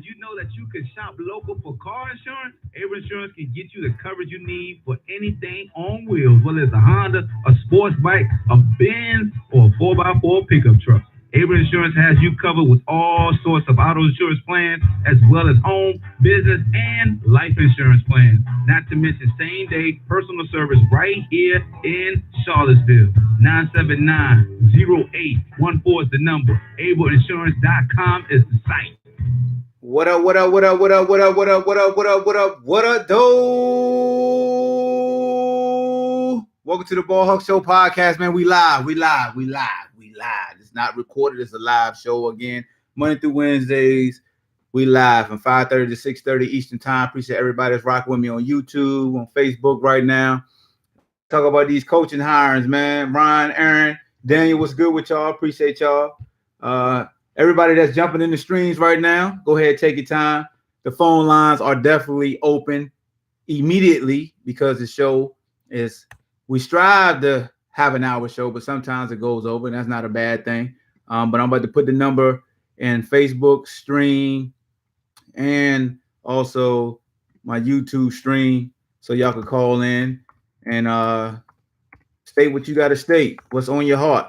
Did you know that you can shop local for car insurance? Able Insurance can get you the coverage you need for anything on wheels, whether it's a Honda, a sports bike, a Benz, or a 4x4 pickup truck. Able Insurance has you covered with all sorts of auto insurance plans, as well as home, business, and life insurance plans. Not to mention same-day personal service right here in Charlottesville. 979-0814 is the number. AbleInsurance.com is the site. What up, what up, what up, what up, what up, what up, what up, what up, what up, what up, though? Welcome to the Ball Hawk Show podcast, man. We live. It's not recorded. It's a live show again. Monday through Wednesdays, we live from 5:30 to 6:30 Eastern Time. Appreciate everybody that's rocking with me on YouTube, on Facebook right now. Talk about these coaching hirings, man. Ryan, Aaron, Daniel, what's good with y'all? Appreciate y'all. Everybody that's jumping in the streams right now, go ahead, take your time. The phone lines are definitely open immediately because the show is, we strive to have an hour show, but sometimes it goes over, and that's not a bad thing. But I'm about to put the number in Facebook stream and also my YouTube stream so y'all can call in and state what you got to state, what's on your heart.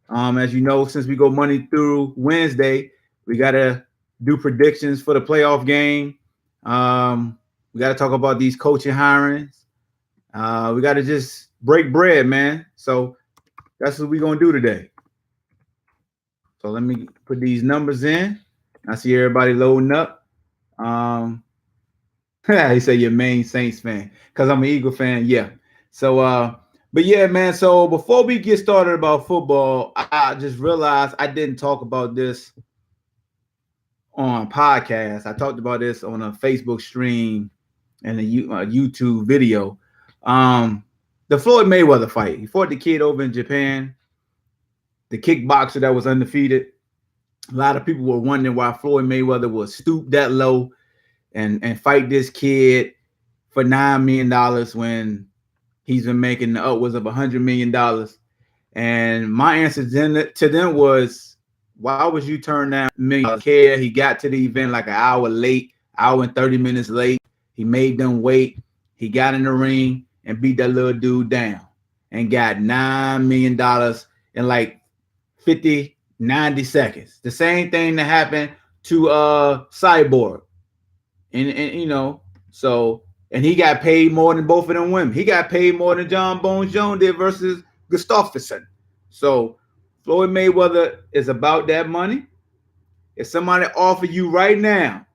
As you know, since we go Monday through Wednesday, we got to do predictions for the playoff game. We got to talk about these coaching hirings. We got to just break bread, man. So that's what we're going to do today. So let me put these numbers in. I see everybody loading up. He said you're a main Saints fan because I'm an Eagle fan. Yeah. So, but yeah, man, so before we get started about football, I just realized I didn't talk about this on podcast. I talked about this on a Facebook stream and a YouTube video. The Floyd Mayweather fight. He fought the kid over in Japan, the kickboxer that was undefeated. A lot of people were wondering why Floyd Mayweather would stoop that low and fight this kid for $9 million when he's been making upwards of $100 million. And my answer to them was, why would you turn down $1 million? He got to the event like an hour late, hour and 30 minutes late. He made them wait. He got in the ring and beat that little dude down and got $9 million in like 90 seconds. The same thing that happened to Cyborg. And you know, so, and he got paid more than both of them women. He got paid more than John Bones Jones did versus Gustafsson. So Floyd Mayweather is about that money. If somebody offer you right now,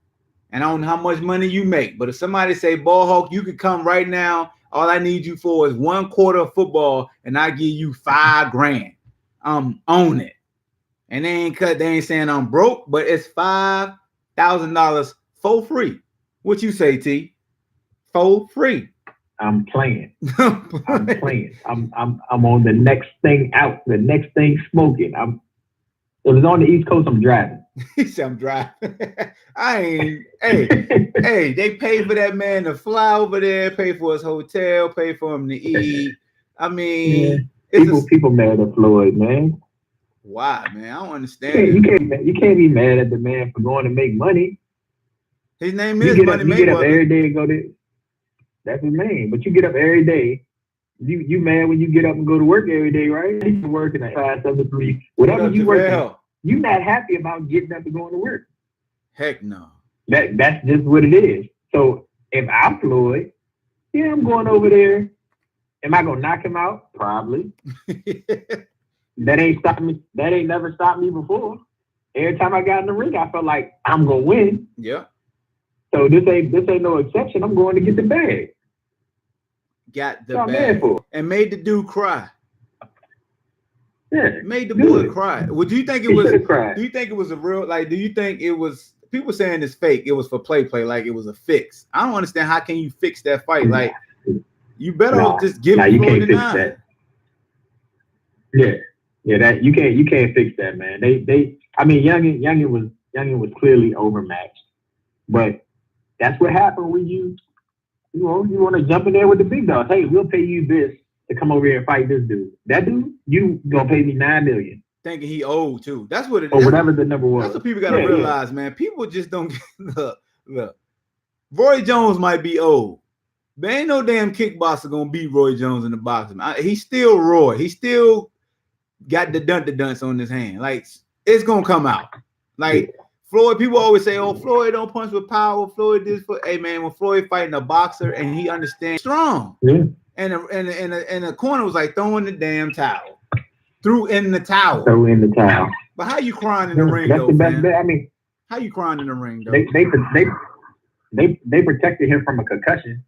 and I don't know how much money you make, but if somebody say, Ball Hawk, you can come right now. All I need you for is 1 quarter of football, and I give you $5,000. Own it. And they ain't saying I'm broke, but it's $5,000 for free. What you say, T? For free. I'm playing. I'm playing. I'm on the next thing out, the next thing smoking. If it's on the East Coast, I'm driving. He said I'm driving. I ain't. Hey, they pay for that man to fly over there, pay for his hotel, pay for him to eat. I mean, yeah. People mad at Floyd, man. Why, man? I don't understand. You can't be mad at the man for going to make money. His name is Money Mayweather. You get up every day and go to. That's his name. But you get up every day. You mad when you get up and go to work every day, right? You working at 5, 7, 3, whatever you working. You're not happy about getting up and going to work. Heck no. That's just what it is. So if I'm Floyd, yeah, I'm going over there. Am I gonna knock him out? Probably. That ain't stopped me. That ain't never stopped me before. Every time I got in the ring, I felt like I'm gonna win. Yeah. So this ain't no exception. I'm going to get the bag. Got the bag and made the dude cry. Yeah, made the boy cry. Well, do you think it was? Do you think it was a real? Like, do you think it was? People saying it's fake. It was for play, like it was a fix. I don't understand. How can you fix that fight? Like, you better just give it. You can't fix that. Yeah, that you can't fix that, man. They. I mean, Youngin was clearly overmatched, but that's what happened when you want to jump in there with the big dogs. Hey, we'll pay you this to come over here and fight this dude. That dude, you gonna pay me $9 million. thinking he old too. That's what it or is. whatever the number was. That's what people got to realize, man. People just don't get look. Roy Jones might be old. There ain't no damn kickboxer gonna beat Roy Jones in the boxing. He's still Roy. He still got the dunce on his hand. Like it's gonna come out. Like Floyd, people always say, "Oh, Floyd don't punch with power." Floyd this for. Hey man, when Floyd fighting a boxer and he understands strong, and the corner was like throwing the damn towel, threw in the towel. But how you crying in the ring though, man? I mean, how you crying in the ring though? They protected him from a concussion.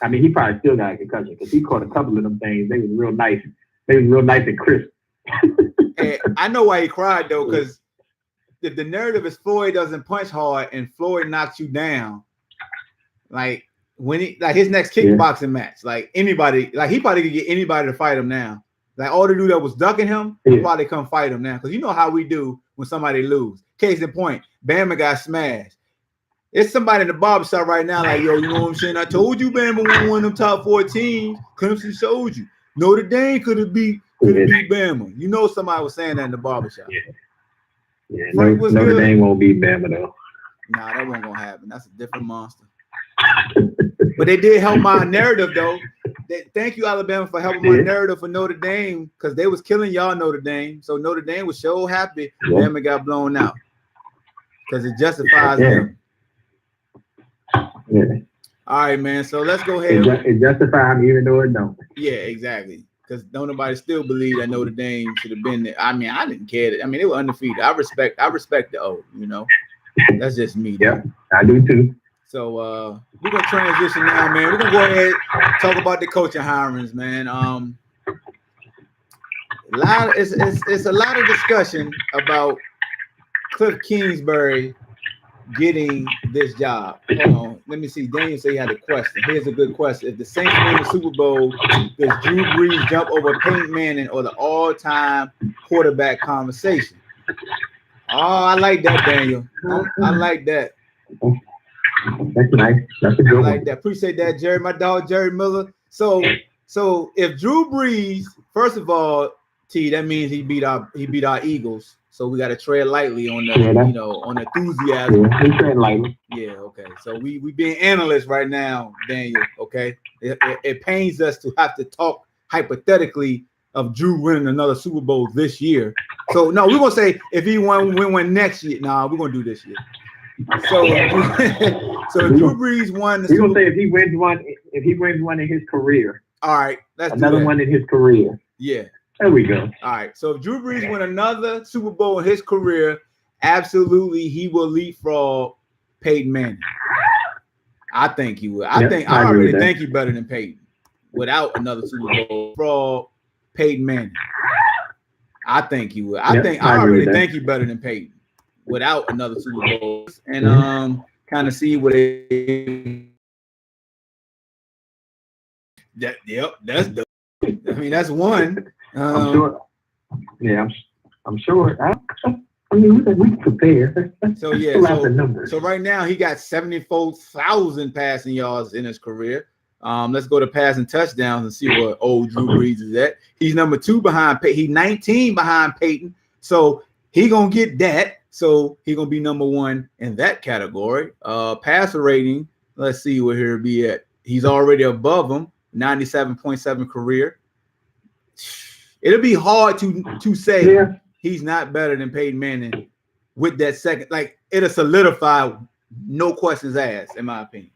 I mean, he probably still got a concussion because he caught a couple of them things. They was real nice. They was real nice and crisp. Hey, I know why he cried though, because the narrative is Floyd doesn't punch hard and Floyd knocks you down. Like when he his next kickboxing match, like anybody, like he probably could get anybody to fight him now. Like all the dude that was ducking him, he'll probably come fight him now. Because you know how we do when somebody lose. Case in point, Bama got smashed. It's somebody in the barbershop right now, like, yo, you know what I'm saying? I told you Bama won one of them top 4 teams. Clemson showed you. Notre Dame could have beat Bama. You know somebody was saying that in the barbershop. Yeah, Notre Dame won't beat Bama though. Nah, that wasn't gonna happen. That's a different monster. But they did help my narrative though. Thank you, Alabama, for helping my narrative for Notre Dame, because they was killing y'all Notre Dame. So Notre Dame was so happy Bama got blown out. Because it justifies them. Yeah. All right, man. So let's go ahead. It justifies them even though it don't. Yeah, exactly. Because don't nobody still believe that Notre Dame should have been there. I mean, I didn't care. I mean, they were undefeated. I respect the O, you know. That's just me. Yeah, I do too. So we're gonna transition now, man. We're gonna go ahead and talk about the coaching hirings, man. It's a lot of discussion about Cliff Kingsbury getting this job. Hold on, let me see. Daniel said he had a question. Here's a good question. If the Saints win the Super Bowl, does Drew Brees jump over Peyton Manning or the all-time quarterback conversation? Oh, I like that, Daniel. I like that. That's nice. That's a good one. I like that. Appreciate that, Jerry. My dog, Jerry Miller. So if Drew Brees, first of all, T, that means he beat our Eagles. So we got to tread lightly on the, on enthusiasm. Yeah, we tread lightly. Yeah, okay. So we being analysts right now, Daniel. Okay, it pains us to have to talk hypothetically of Drew winning another Super Bowl this year. So no, we're gonna say if he win next year. Nah, we're gonna do this year. So Drew Brees won. We're gonna say if he wins one in his career. All right, let's another one in his career. Yeah. There we go. All right. So if Drew Brees win another Super Bowl in his career, absolutely he will leapfrog Peyton Manning. I think he will. I already think he's better than Peyton without another Super Bowl. Frog Peyton Manning. I think he will. I already think he's better than Peyton without another Super Bowl. And kind of see what that's the. I mean, that's one. I'm sure. Yeah, I'm sure. I mean, we prepare. So yeah, so right now he got 74,000 passing yards in his career. Let's go to passing touchdowns and see what old Drew Brees is at. He's number 2 behind Peyton. He's 19 behind Peyton. So he gonna get that. So he gonna be number 1 in that category. Passer rating. Let's see where he'll be at. He's already above him. 97.7 career. It'll be hard to say he's not better than Peyton Manning with that second. Like it'll solidify, no questions asked, in my opinion.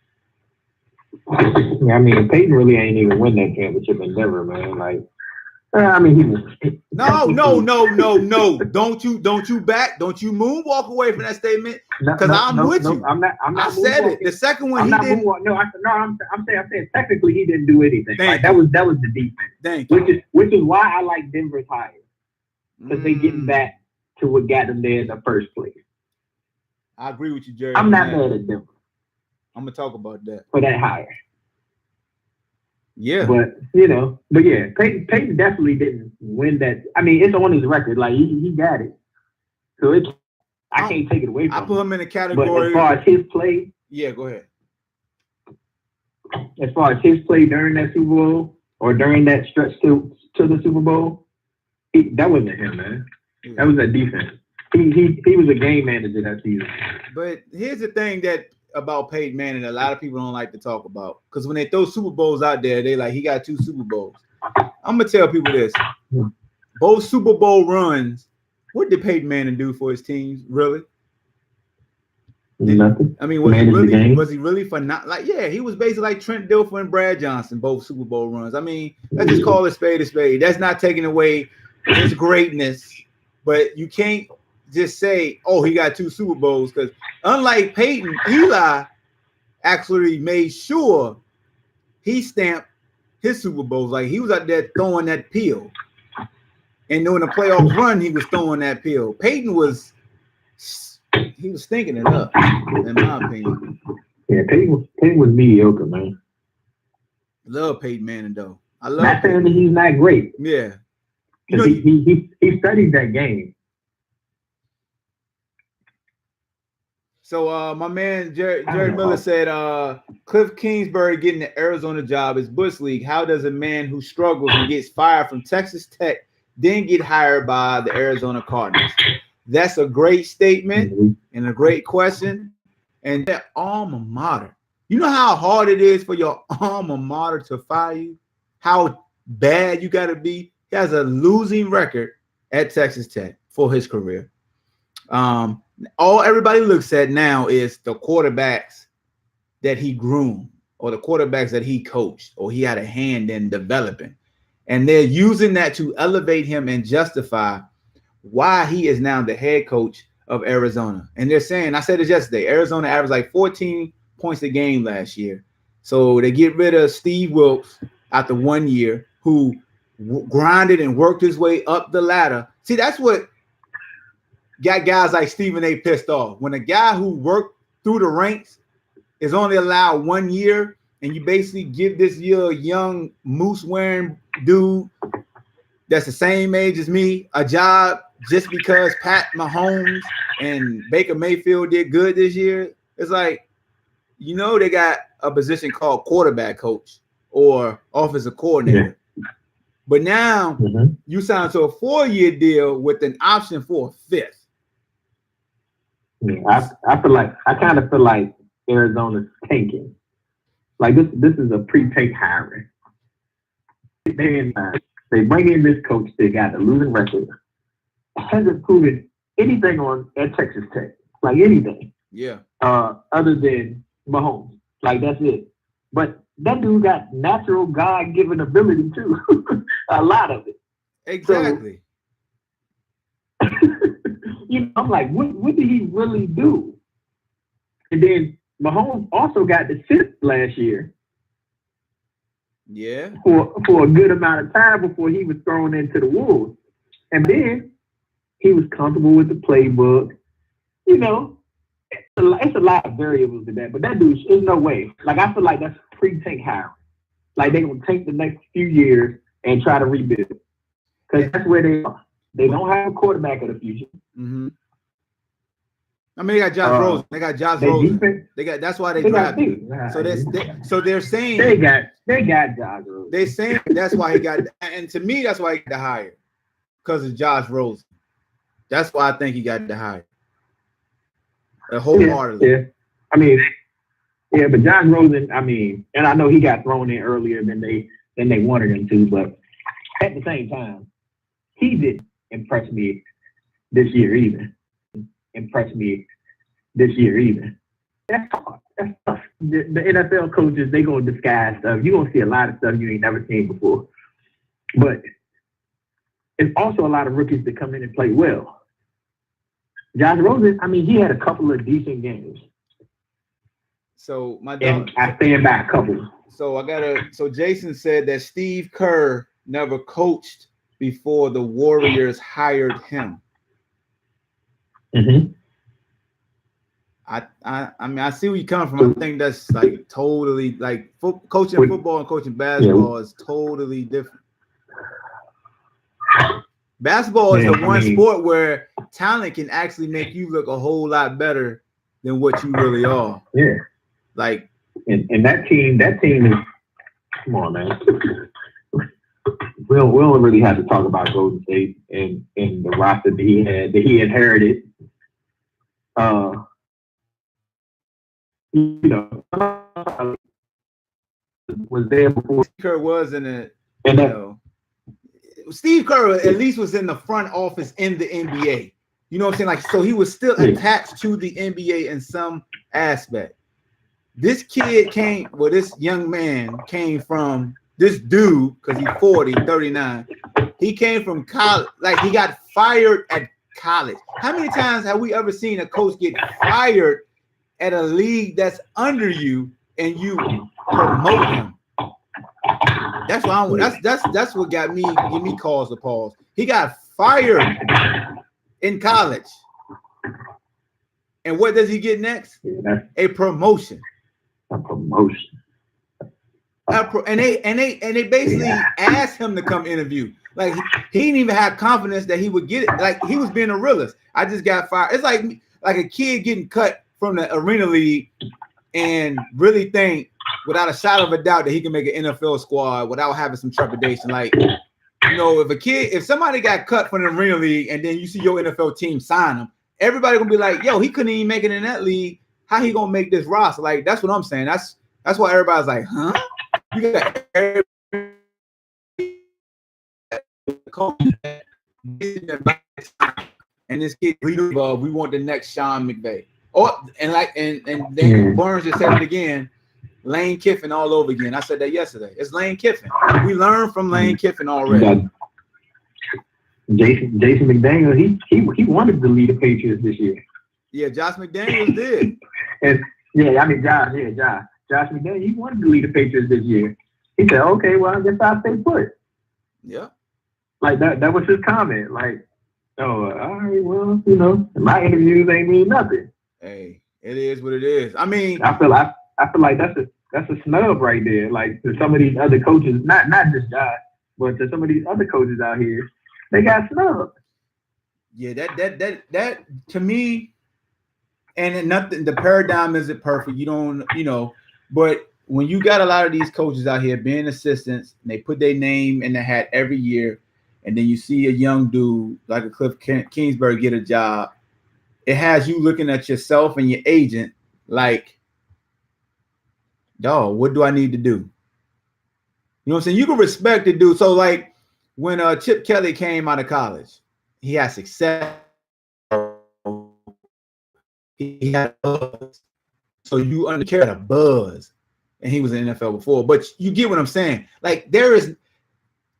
Yeah, I mean, Peyton really ain't even win that championship endeavor, man. Like, I mean, he was. No. Don't you moonwalk away from that statement? Because I'm with you. I'm not. I said it. The second one he didn't. I'm saying technically he didn't do anything. That was the defense. Thank you. Which is why I like Denver's hire, because they getting back to what got them there in the first place. I agree with you, Jerry. I'm not mad at Denver. I'm gonna talk about that for that hire. Yeah, but yeah, Peyton definitely didn't win that. I mean, it's on his record. Like he got it, so I can't take it away from him. I put him in a category. But as far as his play, yeah, go ahead. As far as his play during that Super Bowl or during that stretch to the Super Bowl, that wasn't him, man. That was that defense. He was a game manager that season. But here's the thing that about Peyton Manning, a lot of people don't like to talk about, because when they throw Super Bowls out there, they like he got 2 Super Bowls. I'm gonna tell people this: both Super Bowl runs. What did Peyton Manning do for his teams? Really? Nothing. I mean, was he really for not like? Yeah, he was basically like Trent Dilfer and Brad Johnson, both Super Bowl runs. I mean, let's just call it spade a spade. That's not taking away his greatness, but you can't just say, "Oh, he got 2 Super Bowls," because unlike Peyton, Eli actually made sure he stamped his Super Bowls. Like he was out there throwing that pill, and during the playoff run, he was throwing that pill. Peyton was stinking it up, in my opinion. Yeah, Peyton was mediocre, man. Love Peyton Manning though. I love. Not saying that he's not great. Yeah, he studied that game. So my man Jerry Miller said Cliff Kingsbury getting the Arizona job is Bush League. How does a man who struggles and gets fired from Texas Tech then get hired by the Arizona Cardinals? That's a great statement and a great question. And that alma mater. You know how hard it is for your alma mater to fire you? How bad you got to be? He has a losing record at Texas Tech for his career. All everybody looks at now is the quarterbacks that he groomed or the quarterbacks that he coached or he had a hand in developing. And they're using that to elevate him and justify why he is now the head coach of Arizona. And they're saying, I said it yesterday, Arizona averaged like 14 points a game last year. So they get rid of Steve Wilkes after 1 year, who grinded and worked his way up the ladder. See, that's what got guys like Stephen A. pissed off. When a guy who worked through the ranks is only allowed 1 year, and you basically give this young moose-wearing dude that's the same age as me a job just because Pat Mahomes and Baker Mayfield did good this year. It's like, they got a position called quarterback coach or offensive coordinator. Yeah. But now you sign to a 4-year deal with an option for a 5th. Yeah, I kind of feel like Arizona's tanking. Like this is a pre-tank hiring. They bring in this coach that got a losing record. Hasn't proven anything at Texas Tech. Like anything. Yeah. Other than Mahomes. Like that's it. But that dude got natural God-given ability too. A lot of it. Exactly. So, I'm like, what did he really do? And then Mahomes also got to sit last year. Yeah. For a good amount of time before he was thrown into the wolves. And then he was comfortable with the playbook. It's a lot of variables in that. But that dude, there's no way. Like, I feel like that's pre-tank hiring. Like, they're going to take the next few years and try to rebuild. Because that's where they are. They don't have a quarterback of the future. Mm-hmm. I mean, they got Josh Rosen. They got Josh Rosen. That's why they drafted him. So they're saying they got Josh Rosen. They're saying that's why he got, and to me, that's why he got hired, because of Josh Rosen. That's why I think he got the hire. Wholeheartedly. Yeah. I mean, yeah, but Josh Rosen, I mean, and I know he got thrown in earlier than they wanted him to, but at the same time, he didn't impress me this year either. That's hard. That's tough. The NFL coaches, they gonna disguise stuff. You're gonna see a lot of stuff you ain't never seen before. But it's also a lot of rookies that come in and play well. Josh Rosen, I mean, he had a couple of decent games. So my dog, and I stand by a couple. So Jason said that Steve Kerr never coached before the Warriors hired him. Mm-hmm. I mean, I see where you come from. I think that's like totally like coaching football and coaching basketball is totally different. Basketball is the one sport where talent can actually make you look a whole lot better than what you really are. Yeah. Like, and that team is, come on, man. don't really have to talk about Golden State and the roster that he inherited. You know, was there before Kerr was in it. And you know, Steve Kerr at least was in the front office in the NBA. You know what I'm saying? Like, so he was still attached to the NBA in some aspect. This young man came from this dude, because he's 39. He came from college, like he got fired at college. How many times have we ever seen a coach get fired at a league that's under you and you promote him? That's what that's what got me give me cause to pause. He got fired in college. And what does he get next? A promotion. A promotion. And they basically asked him to come interview. Like he didn't even have confidence that he would get it. Like he was being a realist. I just got fired. It's like a kid getting cut from the arena league and really think without a shadow of a doubt that he can make an NFL squad without having some trepidation. Like, you know, if somebody got cut from the arena league and then you see your NFL team sign him, everybody gonna be like, yo, he couldn't even make it in that league. How he gonna make this roster? Like, that's what I'm saying. That's why everybody's like, huh? You got and this kid, we want the next Sean McVay. And then Burns just said it again. Lane Kiffin all over again. I said that yesterday. It's Lane Kiffin. We learned from Lane Kiffin already. Jason McDaniels, he wanted to lead the Patriots this year. Yeah, Josh McDaniels did. And Josh McDaniels, he wanted to lead the Patriots this year. He said, okay, well, I guess I'll stay put. Yeah. Like that was his comment. Like, oh, all right, well, you know, my interviews ain't mean nothing. Hey, it is what it is. I mean, I feel like that's a snub right there. Like to some of these other coaches, not just Josh, but to some of these other coaches out here, they got snubbed. Yeah, that to me, and nothing. The paradigm isn't perfect. You don't, you know, but when you got a lot of these coaches out here being assistants, and they put their name in the hat every year, and then you see a young dude like a Cliff Kingsbury get a job, it has you looking at yourself and your agent like, dog, what do I need to do? You know what I'm saying? You can respect the dude. So like when Chip Kelly came out of college, he had success. He had buzz. So you undercarried a buzz. And he was in the NFL before. But you get what I'm saying. Like there is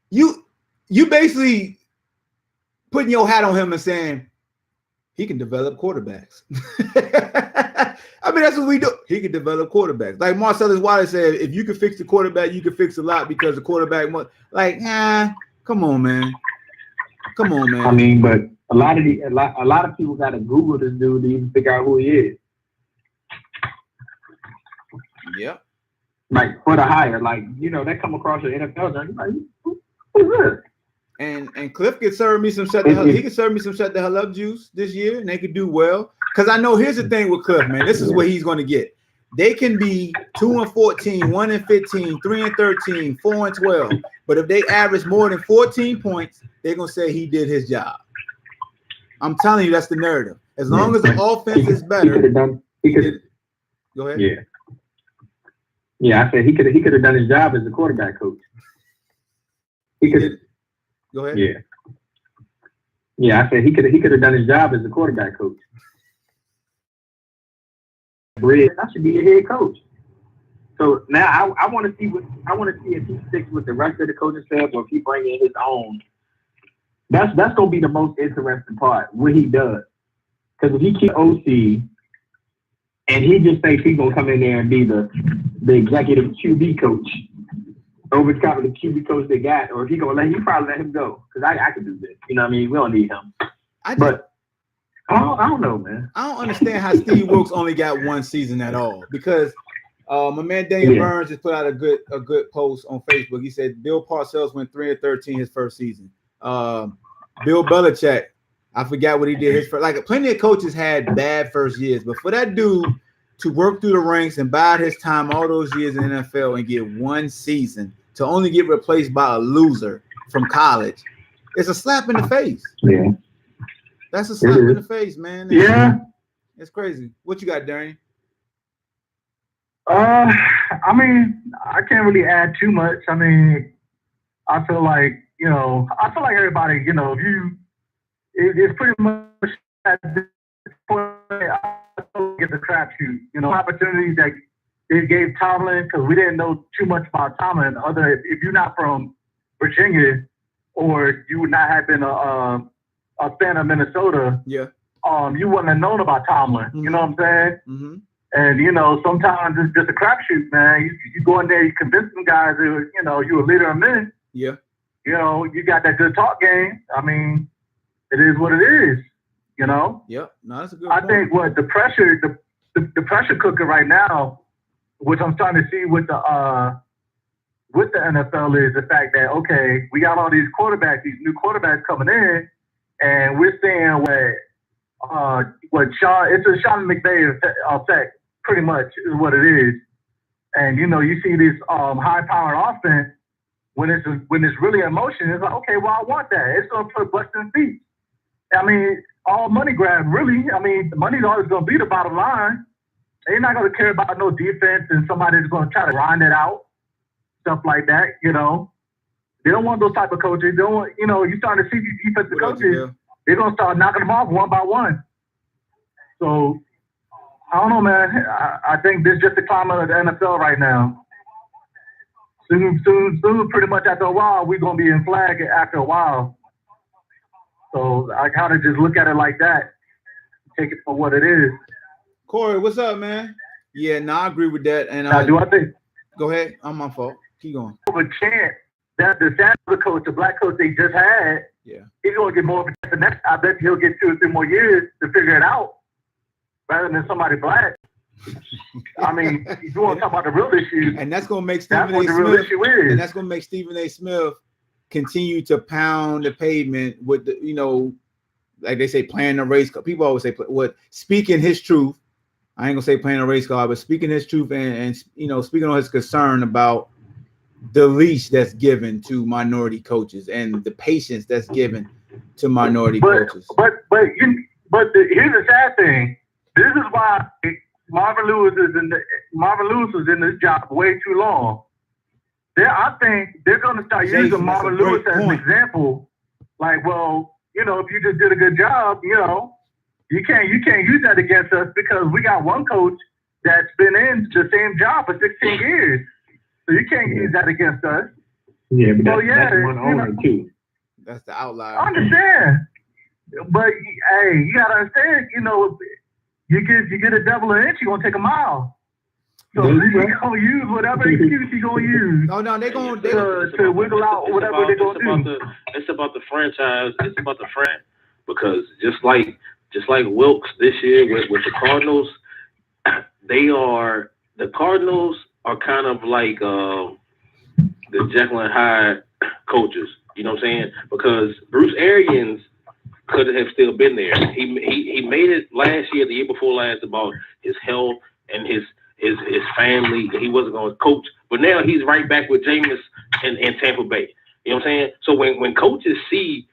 you basically putting your hat on him and saying he can develop quarterbacks. I mean, that's what we do. He can develop quarterbacks. Like Marcellus Wallace said, if you can fix the quarterback, you can fix a lot because the quarterback like, come on, man. Come on, man. I mean, but a lot of people got to Google this dude to even figure out who he is. Yeah. Like for the hire, like, you know, they come across the NFL and like, who's this? And Cliff could serve me some shut the hell. He could serve me some shut the hell up juice this year, and they could do well. Because I know here's the thing with Cliff, man. This is what he's going to get. They can be 2-14, 1-15, 3-13, 4-12. But if they average more than 14 points, they're gonna say he did his job. I'm telling you, that's the narrative. As long as the offense is better, go ahead. Yeah. Yeah, I said he could have done his job as a quarterback coach. He could. Go ahead. Yeah. Yeah, I said he could have done his job as a quarterback coach. I should be a head coach. So now I want to see if he sticks with the rest of the coaching staff or if he brings in his own. That's gonna be the most interesting part, what he does. Because if he keeps OC and he just thinks he's gonna come in there and be the executive QB coach over top of the QB coach they got, or if he probably let him go. Because I could do this. You know what I mean? We don't need him. I don't know, man. I don't understand how Steve Wilkes only got one season at all. Because my man Daniel Burns just put out a good post on Facebook. He said Bill Parcells went 3-13 his first season. Bill Belichick, I forgot what he did his first. Like plenty of coaches had bad first years, but for that dude to work through the ranks and bide his time all those years in the NFL and get one season to only get replaced by a loser, from college. It's a slap in the face. Yeah. That's a slap in the face, man. It's crazy. What you got, Darian? I mean, I can't really add too much. I mean, I feel like, everybody, it's pretty much at this point, I get the crapshoot. Opportunities that they gave Tomlin, because we didn't know too much about Tomlin. If you're not from Virginia, or you would not have been a fan of Minnesota, yeah, you wouldn't have known about Tomlin. Mm-hmm. You know what I'm saying? Mm-hmm. And sometimes it's just a crapshoot, man. You go in there, you convince some guys that you're a leader of men. Yeah. You got that good talk game. I mean, it is what it is. Yep. No, that's a good point. I think what the pressure cooker right now, which I'm starting to see with the NFL, is the fact that, okay, we got all these new quarterbacks coming in, and we're seeing it's a Sean McVay effect, pretty much is what it is. And you see this high-powered offense, when it's really in motion, it's like, okay, well, I want that. It's gonna put butts in feet. I mean, all money grab, really. I mean, the money's always gonna be the bottom line. They're not gonna care about no defense and somebody's gonna try to grind it out, stuff like that. They don't want those type of coaches. They don't want, you're starting to see these defensive coaches. They're gonna start knocking them off one by one. So I don't know, man. I think this is just the climate of the NFL right now. Soon, pretty much after a while, we're gonna be in flag after a while. So I kind of just look at it like that, take it for what it is. Corey, what's up, man? Yeah, I agree with that. And do I think? Go ahead. I'm my fault. Keep going. A chance that the Sanders coach, the black coach they just had, he's gonna get more of a chance than that. I bet he'll get 2 or 3 more years to figure it out, rather than somebody black. I mean, you want to talk about the real issue, and that's gonna make Stephen A. Smith. And that's gonna make Stephen A. Smith continue to pound the pavement with the, like they say, playing the race card. People always say, speaking his truth. I ain't gonna say playing a race card, but speaking his truth and speaking on his concern about the leash that's given to minority coaches and the patience that's given to minority coaches. But here's the sad thing. This is why Marvin Lewis was in this job way too long. I think they're going to start using Marvin Lewis as an example. Like, well, if you just did a good job, you can't use that against us because we got one coach that's been in the same job for 16 years. So you can't use that against us. Yeah, but that's one owner too. That's the outlier. I understand. But hey, you gotta understand, you get a devil an inch, you're gonna take a mile. So you're gonna use whatever excuse you're gonna use. No, they're gonna to wiggle out whatever they're gonna do. It's about the franchise. It's about the franchise because just like Wilkes this year with the Cardinals, the Cardinals are kind of like the Jekyll and Hyde coaches. You know what I'm saying? Because Bruce Arians could have still been there. He made it last year, the year before last, about his health and his family. He wasn't going to coach, but now he's right back with Jameis in Tampa Bay. You know what I'm saying? So when coaches see,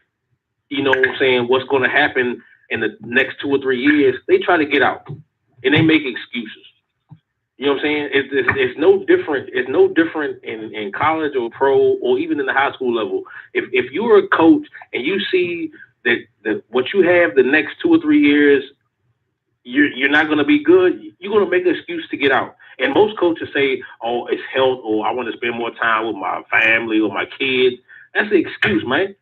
what's going to happen in the next 2 or 3 years, they try to get out and they make excuses. You know what I'm saying? It's no different. It's no different in college or pro or even in the high school level. If you're a coach and you see that what you have the next 2 or 3 years, you're not going to be good, you're going to make an excuse to get out. And most coaches say, oh, it's health, or I want to spend more time with my family or my kids. That's the excuse, man.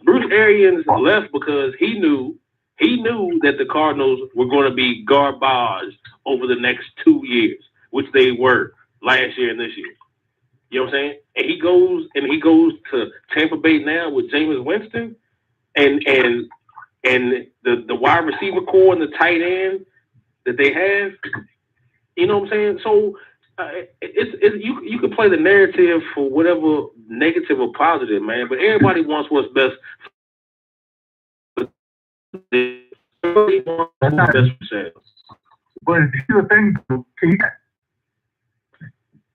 Bruce Arians left because he knew that the Cardinals were going to be garbage over the next 2 years, which they were last year and this year. You know what I'm saying? And he goes to Tampa Bay now with Jameis Winston and the wide receiver core and the tight end that they have. You know what I'm saying? So you can play the narrative for whatever negative or positive, man. But everybody wants what's best. Everybody wants what's best for themselves. But here's the thing,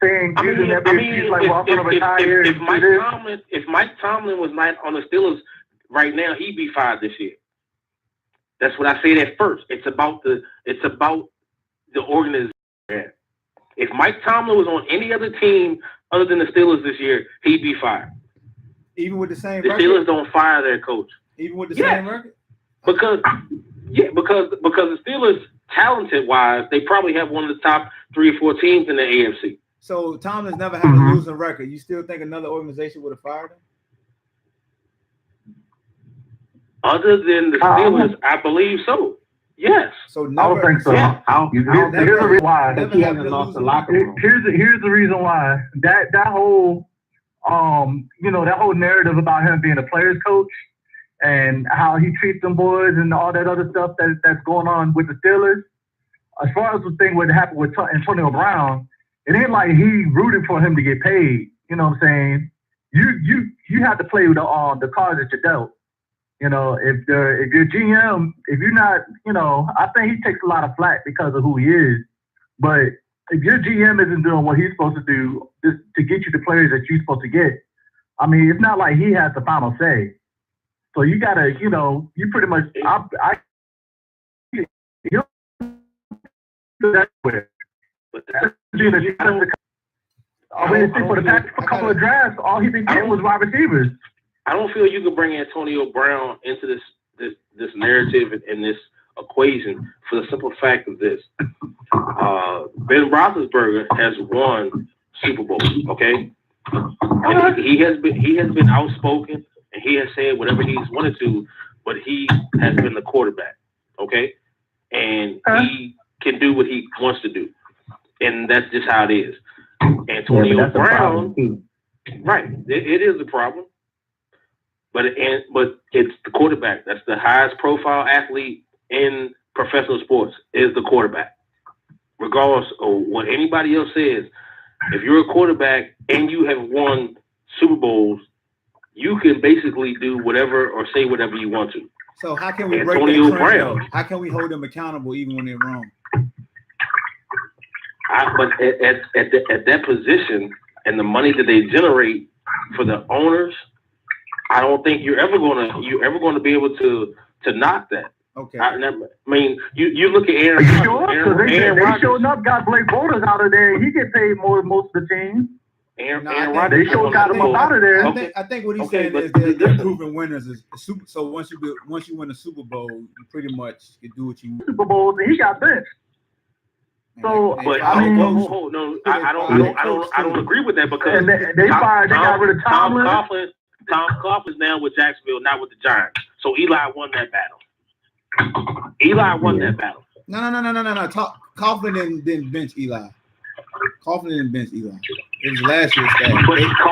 saying using that excuse like, well, I'm gonna retire. If Mike Tomlin was not on the Steelers right now, he'd be fired this year. That's what I said at first. It's about the organization. If Mike Tomlin was on any other team other than the Steelers this year, he'd be fired. Even with the same record? The Steelers don't fire their coach. Even with the same record? Because the Steelers, talented wise, they probably have one of the top 3 or 4 teams in the AFC. So Tomlin's never had a losing record. You still think another organization would have fired him? Other than the Steelers, I believe so. Yes. So never, I don't think so. Yeah. Here's the reason why. He hasn't lost the locker room. Here's the reason why. That whole that whole narrative about him being a player's coach and how he treats them boys and all that other stuff that's going on with the Steelers. As far as the thing what happened with Antonio Brown, it ain't like he rooted for him to get paid. You know what I'm saying? You have to play with the cards that you're dealt. You know, if your GM, if you're not, I think he takes a lot of flack because of who he is. But if your GM isn't doing what he's supposed to do to get you the players that you're supposed to get, I mean, it's not like he has the final say. So you gotta, you pretty much, for the past couple of drafts, all he's been getting was wide receivers. I don't feel you can bring Antonio Brown into this narrative and this equation for the simple fact of this. Ben Roethlisberger has won Super Bowl, okay? And he has been outspoken and he has said whatever he's wanted to, but he has been the quarterback, okay? And he can do what he wants to do. And that's just how it is. Antonio Brown, right, it is a problem. But it's the quarterback. That's the highest profile athlete in professional sports is the quarterback. Regardless of what anybody else says, if you're a quarterback and you have won Super Bowls, you can basically do whatever or say whatever you want to. So how can we break that trend? How can we hold them accountable even when they're wrong? But at that position and the money that they generate for the owners, I don't think you're ever gonna be able to knock that. Okay. I mean, you look at Aaron. They showing up, got Blake Bortles out of there. He get paid more than most of the teams. Aaron they sure got him up out of there. I think what he's saying is they're proven winners is super. So once you win a Super Bowl, you pretty much can do what you want. Super Bowls and he got benched. So, but I don't agree with that because they got rid of Tomlin. Tom Coughlin's now with Jacksonville, not with the Giants. So Eli won that battle. No. Coughlin didn't bench Eli. Coughlin didn't bench Eli. It was last year's staff.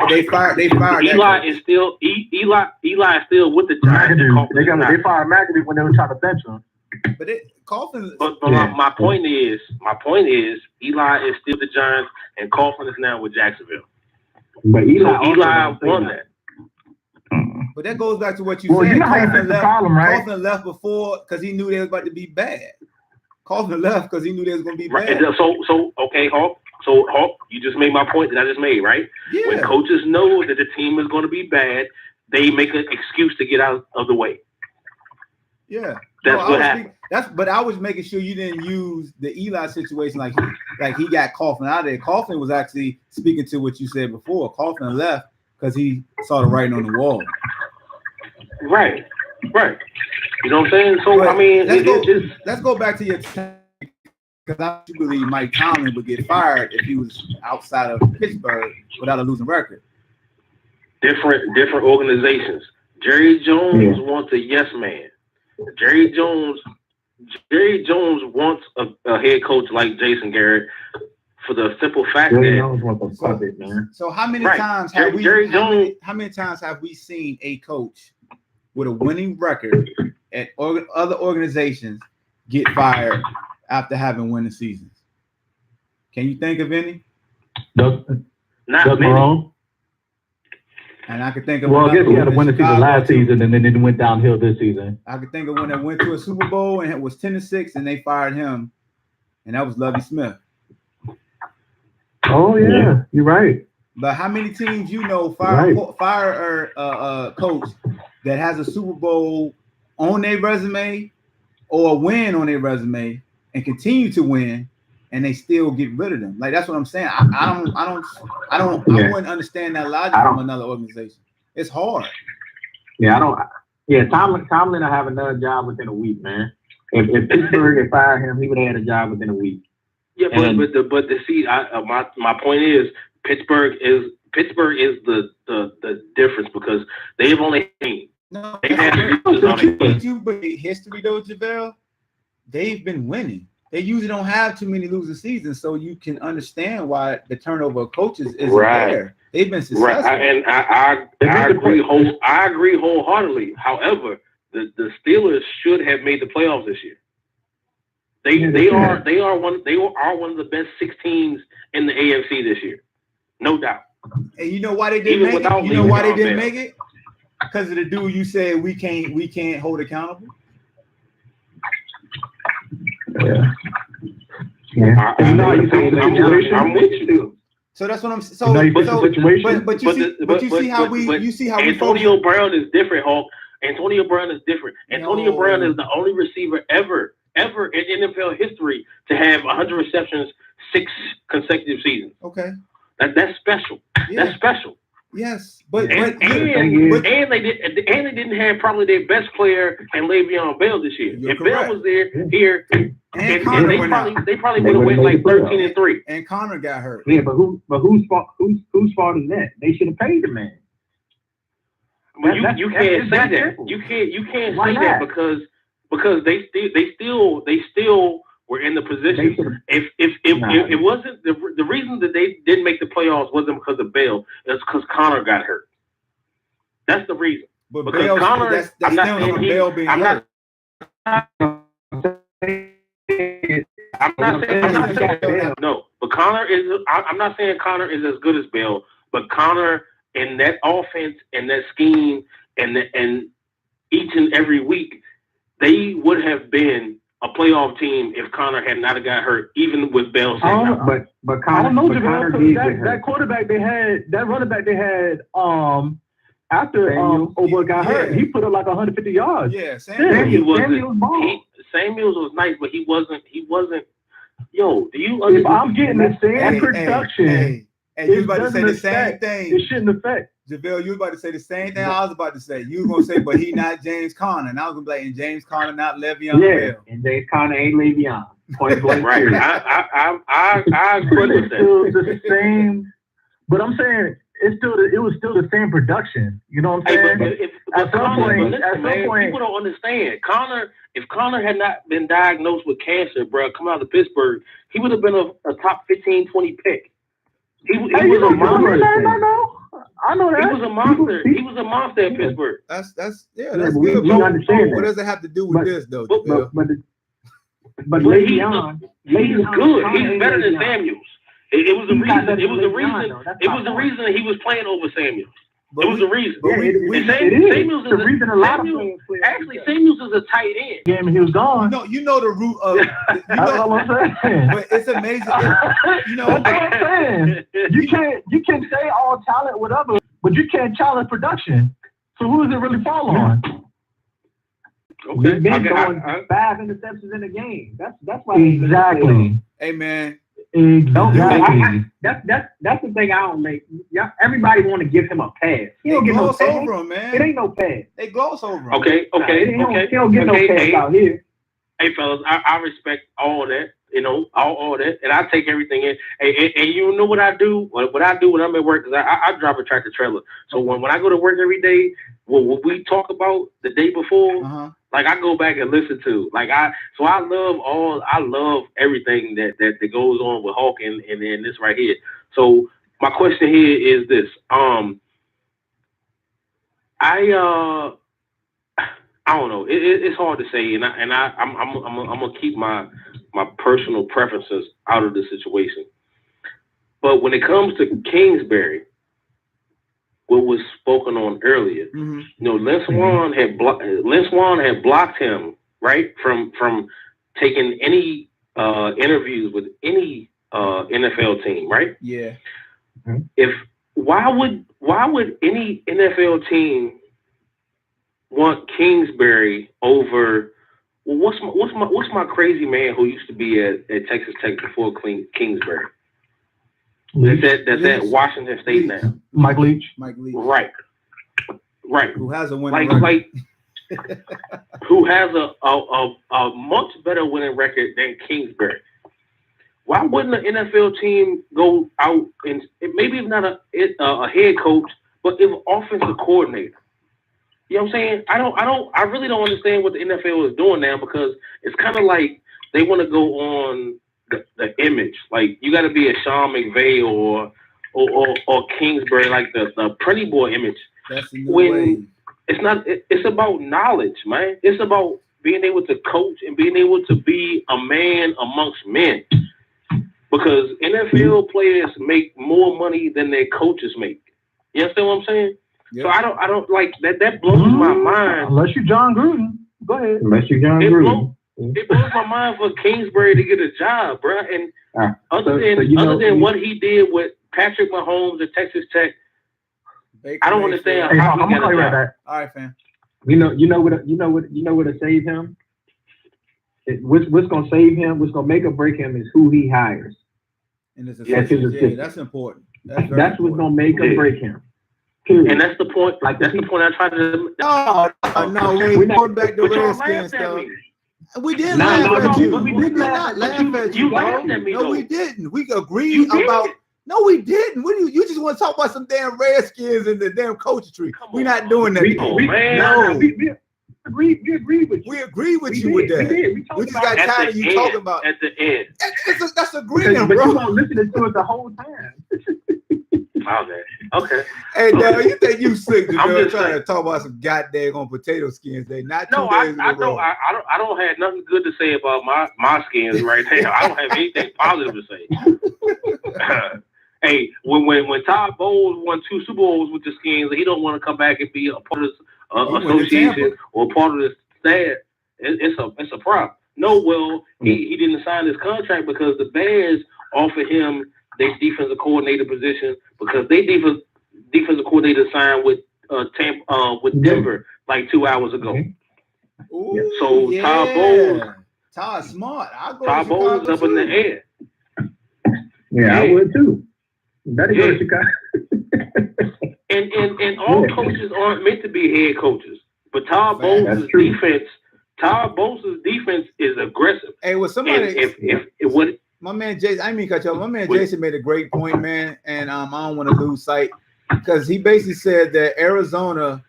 They fired. Eli is still with the Giants. They fired McAdoo when they were trying to bench him. But Coughlin. But my point is, Eli is still the Giants, and Coughlin is now with Jacksonville. But Eli won that. But that goes back to what you said. You know how that's the problem, right? Coughlin left before because he knew they was about to be bad. Coughlin left because he knew they was going to be bad. Right. So okay, Hawk. So Hawk, you just made my point that I just made, right? Yeah. When coaches know that the team is going to be bad, they make an excuse to get out of the way. Yeah. That's what happened. But I was making sure you didn't use the Eli situation like he got Coughlin out of there. Coughlin was actually speaking to what you said before. Coughlin left because he saw the writing on the wall. Right. You know what I'm saying? So but I mean, let's go back to your because I believe Mike Tomlin would get fired if he was outside of Pittsburgh without a losing record. Different organizations. Jerry Jones wants a yes man. Jerry Jones wants a head coach like Jason Garrett for the simple fact that. So how many times have how many times have we seen a coach with a winning record at other organizations get fired after having winning seasons? Can you think of any? Not many. And I could think of I guess he had a winning season last season, and then it went downhill this season. I could think of one that went to a Super Bowl and it was 10-6, and they fired him, and that was Lovie Smith. Oh yeah, you're right. But how many teams fire a coach that has a Super Bowl on their resume or a win on their resume and continue to win, and they still get rid of them? Like, that's what I'm saying. I wouldn't understand that logic from another organization. It's hard. Yeah, I don't. Yeah, Tomlin will have another job within a week, man. If Pittsburgh had fired him, he would have had a job within a week. Yeah, but see, my point is Pittsburgh is the difference because they've only but history though, JaVale, they've been winning. They usually don't have too many losing seasons, so you can understand why the turnover of coaches is there. They've been successful, and I agree. I agree wholeheartedly. However, the Steelers should have made the playoffs this year. They are one of the best 6 teams in the AFC this year, no doubt. And you know why they didn't make it? You know why they didn't make it? Because of the dude you said we can't hold accountable. Yeah. I'm with you. So that's what I'm saying. But you see how we Antonio Brown is different, Hulk. Antonio Brown is different. Antonio Brown is the only receiver ever in NFL history to have 100 receptions 6 consecutive seasons. Okay. That's special. Yeah. That's special. Yes, but they didn't have probably their best player and Le'Veon Bell this year. If Bell was there here, and they probably would have went like 13-3. And Connor got hurt. Yeah, but whose fault is that? They should have paid the man. Well, you can't say that. You can't say that because they still were in the position. If it wasn't the reason that they didn't make the playoffs wasn't because of Bell, it's because Connor got hurt. That's the reason. But because Connor, that's Bell being hurt. I'm not saying no, but Connor is. I'm not saying Connor is as good as Bell, but Connor in that offense and that scheme and each and every week, they would have been a playoff team if Connor had not got hurt, even with Bell. But Connor, that quarterback they had, that running back they had, after Oberg got hurt, he put up like 150 yards. Yeah, Samuels was nice, but he wasn't. Yo, do you understand? If I'm getting the same production. And you was about to say the same thing. It shouldn't affect. JaVale, you was about to say the same thing I was about to say. You were going to say, but he not James Conner. And I was going to be like, and James Conner not Le'Veon Bell. And James Conner ain't Le'Veon. Point blank. Right. I agree with that. It's still the same. But I'm saying it was still the same production. You know what I'm saying? At some point, people don't understand. If Connor had not been diagnosed with cancer, bro, come out of Pittsburgh, he would have been a top 15, 20 pick. He was a monster. I know that. He was a monster. He was a monster at Pittsburgh. That's we understand. What does it have to do with this though? But Le'Veon, he's good. He's better than Samuels. It was the reason. It was the reason. It was the reason that he was playing over Samuels. It was the reason. Samuels is the reason. Actually, Samuels is a tight end. Yeah, he was gone. You know the root of. That's what I'm saying. But it's amazing. That's what I'm saying. You can say all talent, whatever, but you can't challenge production. So who does it really fall on? We've been going 5 interceptions in a game. That's why. Exactly. Hey man. Exactly. That's the thing I don't make. Yeah, everybody want to give him a pass. He don't get no pass over him, man. It ain't no pass. They gloss over him. Okay. He don't get no pass out here. Hey fellas, I respect all that. All that, and I take everything in. And you know what I do? What I do when I'm at work is I drive a tractor trailer. So when I go to work every day, what we talk about the day before, like I go back and listen to. I love everything that goes on with Hawk and this right here. So my question here is this: I don't know. It's hard to say, and I'm gonna keep my personal preferences out of the situation. But when it comes to Kingsbury, what was spoken on earlier, Lynn Swann had blocked him right from taking any interviews with any NFL team, right? Yeah. Why would any NFL team want Kingsbury over? Well, what's my crazy man who used to be at Texas Tech before Kingsbury? That's at Washington State now. Mike Leach. Right. Who has a winning record? Who has a much better winning record than Kingsbury? Why wouldn't an NFL team go out and maybe if not a head coach, but if offensive coordinator? You know what I'm saying? I really don't understand what the NFL is doing now, because it's kind of like they want to go on the image. Like, you got to be a Sean McVay or Kingsbury, like the Pretty Boy image. That's a new way. It's not. It's about knowledge, man. It's about being able to coach and being able to be a man amongst men. Because NFL players make more money than their coaches make. You understand what I'm saying? Yep. So I don't like that. That blows my mind. Unless you're John Gruden, go ahead. Unless you're John Gruden. It blows my mind for Kingsbury to get a job, bro. And other than what he did with Patrick Mahomes at Texas Tech, I don't understand how he got a job. That. All right, fam. You know what to save him? What's gonna save him? What's gonna make or break him is who he hires. And it's that's important. That's what's gonna make or break him. Period. And that's the point. Like, that's the point I tried to. No, we're going back to Redskins stuff. We didn't laugh at you. We did not laugh at you. You laughed at me. No, we didn't. We agreed about. No, we didn't. What do you just want to talk about some damn Redskins and the damn coaching tree? We're not doing that. We agreed with you. We agreed with you with that. We just got tired of you talking about at the end. That's agreeing, bro. But you weren't listening to it the whole time. Okay. Hey, Dale, you think you sick? I'm just trying to talk about some goddamn on potato skins. They not 2 days in a row. I don't have nothing good to say about my skins right now. I don't have anything positive to say. Hey, when Todd Bowles won 2 Super Bowls with the Skins, he don't want to come back and be a part of this association or part of this staff. It's a problem. No, well, he didn't sign his contract because the Bears offered him their defensive coordinator position because they defensive coordinator signed with Denver like 2 hours ago. Ooh, so yeah. Todd smart. Todd Bowles is up in the air. Yeah, I would too. Better go to Chicago. and all coaches aren't meant to be head coaches, but Todd Bowles' defense is aggressive. Hey, was somebody if my man Jason, I mean cut you off. My man Jason made a great point, man, and I don't want to lose sight because he basically said that Arizona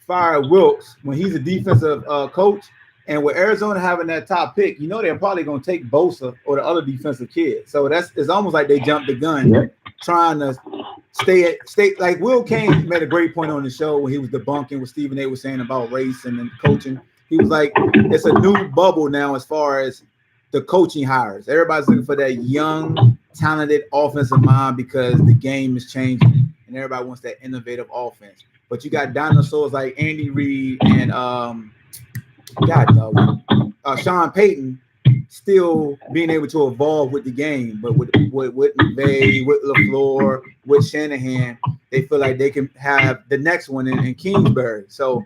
fired Wilkes when he's a defensive coach, and with Arizona having that top pick, you know they're probably going to take Bosa or the other defensive kid. So it's almost like they jumped the gun, trying to stay like Will Kane made a great point on the show when he was debunking what Stephen A was saying about race and then coaching. He was like, it's a new bubble now as far as the coaching hires. Everybody's looking for that young, talented offensive mind because the game is changing and everybody wants that innovative offense. But you got dinosaurs like Andy Reid and Sean Payton still being able to evolve with the game. But with McVay, with LaFleur, with Shanahan, they feel like they can have the next one in Kingsbury. So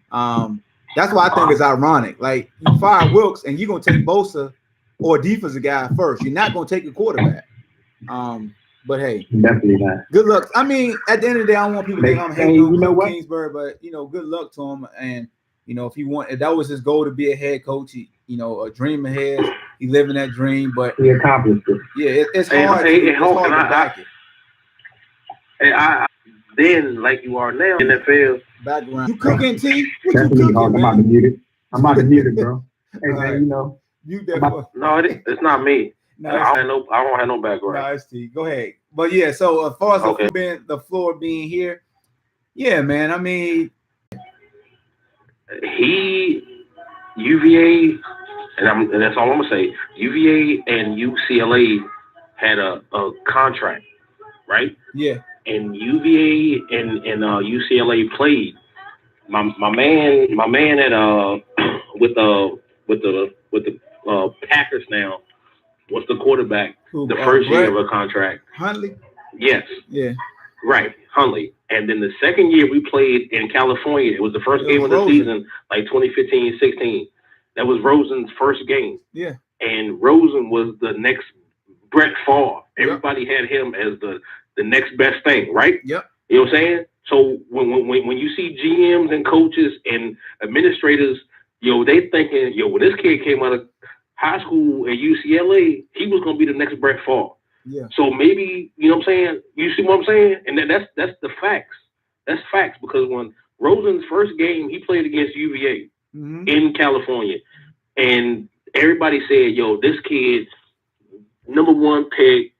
that's why I think it's ironic. Like, you fire Wilkes and you're going to take Bosa or a defensive guy first. You're not going to take a quarterback. But hey, definitely not. Good luck. I mean, at the end of the day, I don't want people to think I'm hating on Kingsbury, but good luck to him. And if that was his goal to be a head coach, a dream of his, he living that dream. But he accomplished it. Yeah, it's hard. It's hard to back it. Hey, then like you are now, NFL background. You cooking, T? What you cooking, man? I'm out of muted, bro. Hey, man, mute that. No, it's not me. No, I don't have no background. No, it's T. Go ahead. But yeah, so as far as the floor being here, yeah, man. I mean, UVA, and that's all I'm gonna say. UVA and UCLA had a contract, right? Yeah. And UVA and UCLA played. My man at with the Packers now. was the quarterback Who, the first Brett year of a contract. Hundley? Yes. Yeah. Right, Hundley. And then the second year we played in California. It was the first game of the season, like 2015-16. That was Rosen's first game. Yeah. And Rosen was the next Brett Favre. Everybody had him as the next best thing, right? Yep. You know what I'm saying? So when you see GMs and coaches and administrators, they thinking, when this kid came out of high school at UCLA, he was gonna be the next Brett Favre. Yeah. So maybe, you know what I'm saying? You see what I'm saying? And that's the facts. That's facts, because when Rosen's first game, he played against UVA in California. And everybody said, this kid, number one pick,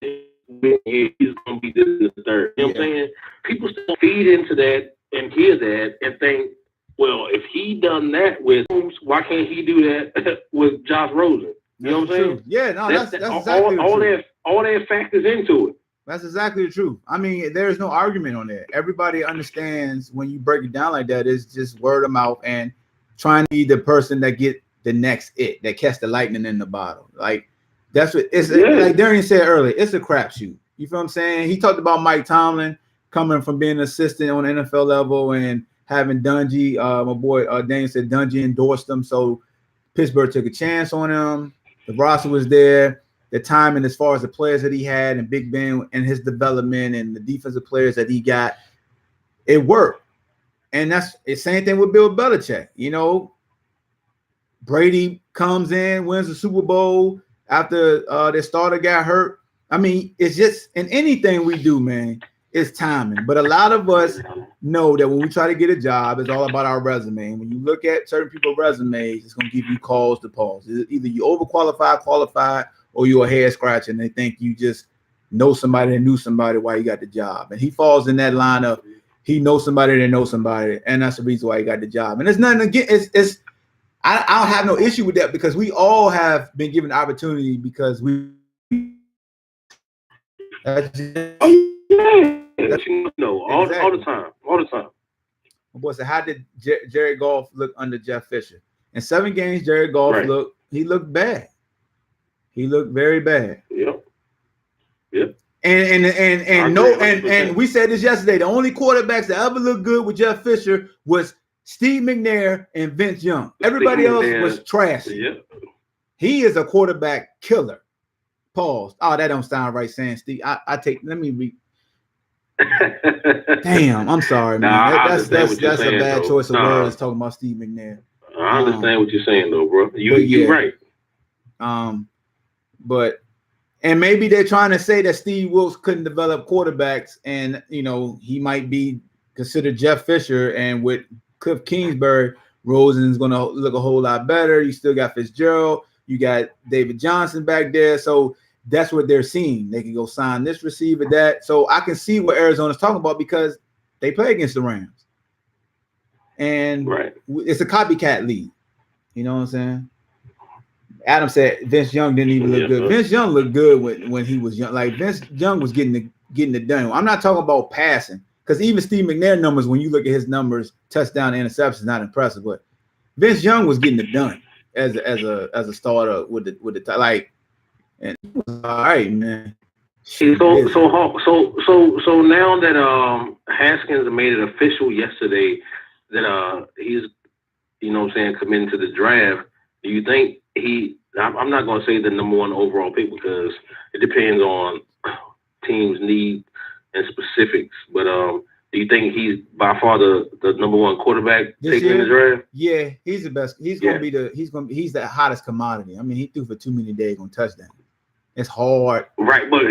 he's going to be this and the third. You know what I'm saying? People still feed into that and hear that and think, well, if he done that with Holmes, why can't he do that with Josh Rosen? You know what I'm saying? Yeah, no, that's exactly all that factors into it. That's exactly the truth. I mean, there's no argument on that. Everybody understands when you break it down like that, it's just word of mouth and trying to be the person that get the next that catch the lightning in the bottle. Like that's what it's like Darian said earlier, it's a crapshoot. You feel what I'm saying? He talked about Mike Tomlin coming from being an assistant on the NFL level and having Dungy, my boy Daniel said Dungy endorsed him. So Pittsburgh took a chance on him. The roster was there. The timing as far as the players that he had and Big Ben and his development and the defensive players that he got, it worked. And that's the same thing with Bill Belichick. Brady comes in, wins the Super Bowl after their starter got hurt. I mean, it's just in anything we do, man, it's timing. But a lot of us know that when we try to get a job, it's all about our resume. When you look at certain people's resumes, it's going to give you cause to pause. Either you overqualified, qualified, or you're a head scratcher and they think you just know somebody that knew somebody while you got the job. And he falls in that line of he knows somebody that knows somebody, and that's the reason why he got the job. And it's nothing again. I don't have no issue with that because we all have been given opportunity because we. All the time. My boy said, how did Jared Goff look under Jeff Fisher? In 7 games, Jared Goff looked bad. He looked very bad. Yep. And we said this yesterday. The only quarterbacks that ever looked good with Jeff Fisher was Steve McNair and Vince Young. Everybody else was trashy. Yep. He is a quarterback killer. Pause. Oh, that don't sound right, saying Steve. Let me read. Damn, I'm sorry, man. That's a bad choice of words talking about Steve McNair. I understand what you're saying, though, bro. You're right. And maybe they're trying to say that Steve Wilkes couldn't develop quarterbacks, and he might be considered Jeff Fisher, and with Cliff Kingsbury, Rosen's going to look a whole lot better. You still got Fitzgerald, you got David Johnson back there, so that's what they're seeing. They can go sign this receiver, that. So I can see what Arizona's talking about because they play against the Rams, and it's a copycat league. You know what I'm saying? Adam said Vince Young didn't even look good. Vince Young looked good when he was young. Like Vince Young was getting it done. I'm not talking about passing because even Steve McNair numbers, when you look at his numbers, touchdown, interceptions, not impressive. But Vince Young was getting it done as a starter with the like, and it was all right, man. So now that Haskins made it official yesterday that he's committing to the draft, do you think I'm not going to say the number 1 overall pick because it depends on teams' need and specifics. But do you think he's by far the number 1 quarterback taken in the draft? Yeah, he's the best. He's he's the hottest commodity. I mean, he threw for too many daggone touchdowns. It's hard. Right, but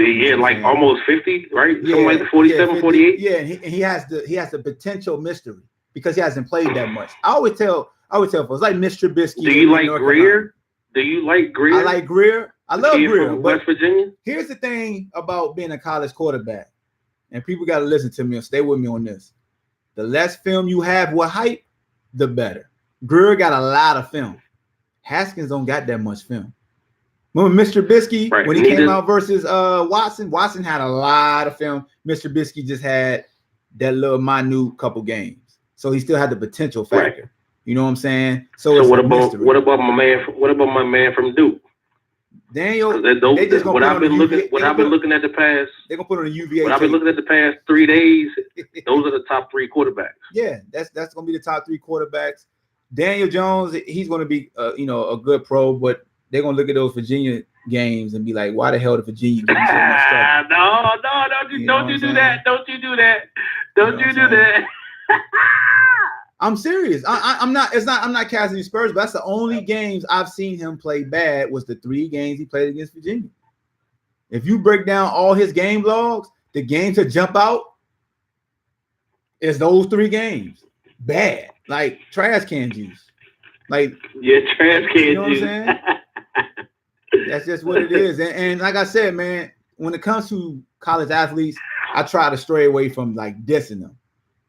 almost 50, right? Something like 47, 48. Yeah, and he has the potential mystery because he hasn't played that much. I always tell folks like Mr. Trubisky. Do you like Greer? I like Greer. I love Greer. From West Virginia. Here's the thing about being a college quarterback, and people got to listen to me and stay with me on this. The less film you have with hype, the better. Greer got a lot of film. Haskins don't got that much film. Remember Mr. Trubisky when he came out versus Watson? Watson had a lot of film. Mr. Trubisky just had that little minute couple games. So he still had the potential factor. You know what I'm saying? So what about my man from Duke? Daniel, what I've been looking at the past. They're gonna put on a UVA. What I've been looking at the past 3 days. Those are the top 3 quarterbacks. Yeah, that's gonna be the top 3 quarterbacks. Daniel Jones, he's gonna be a good pro, but they're gonna look at those Virginia games and be like, why the hell did Virginia give you so much stuff? No, don't you do that. Don't you do that. Don't you do that. I'm serious. I'm not casting these Spurs, but that's the only games I've seen him play bad was the 3 games he played against Virginia. If you break down all his game logs, the games to jump out is those 3 games. Bad. Like trash can juice. Like trash can you know juice. What I'm saying? That's just what it is. And like I said, man, when it comes to college athletes, I try to stray away from like dissing them.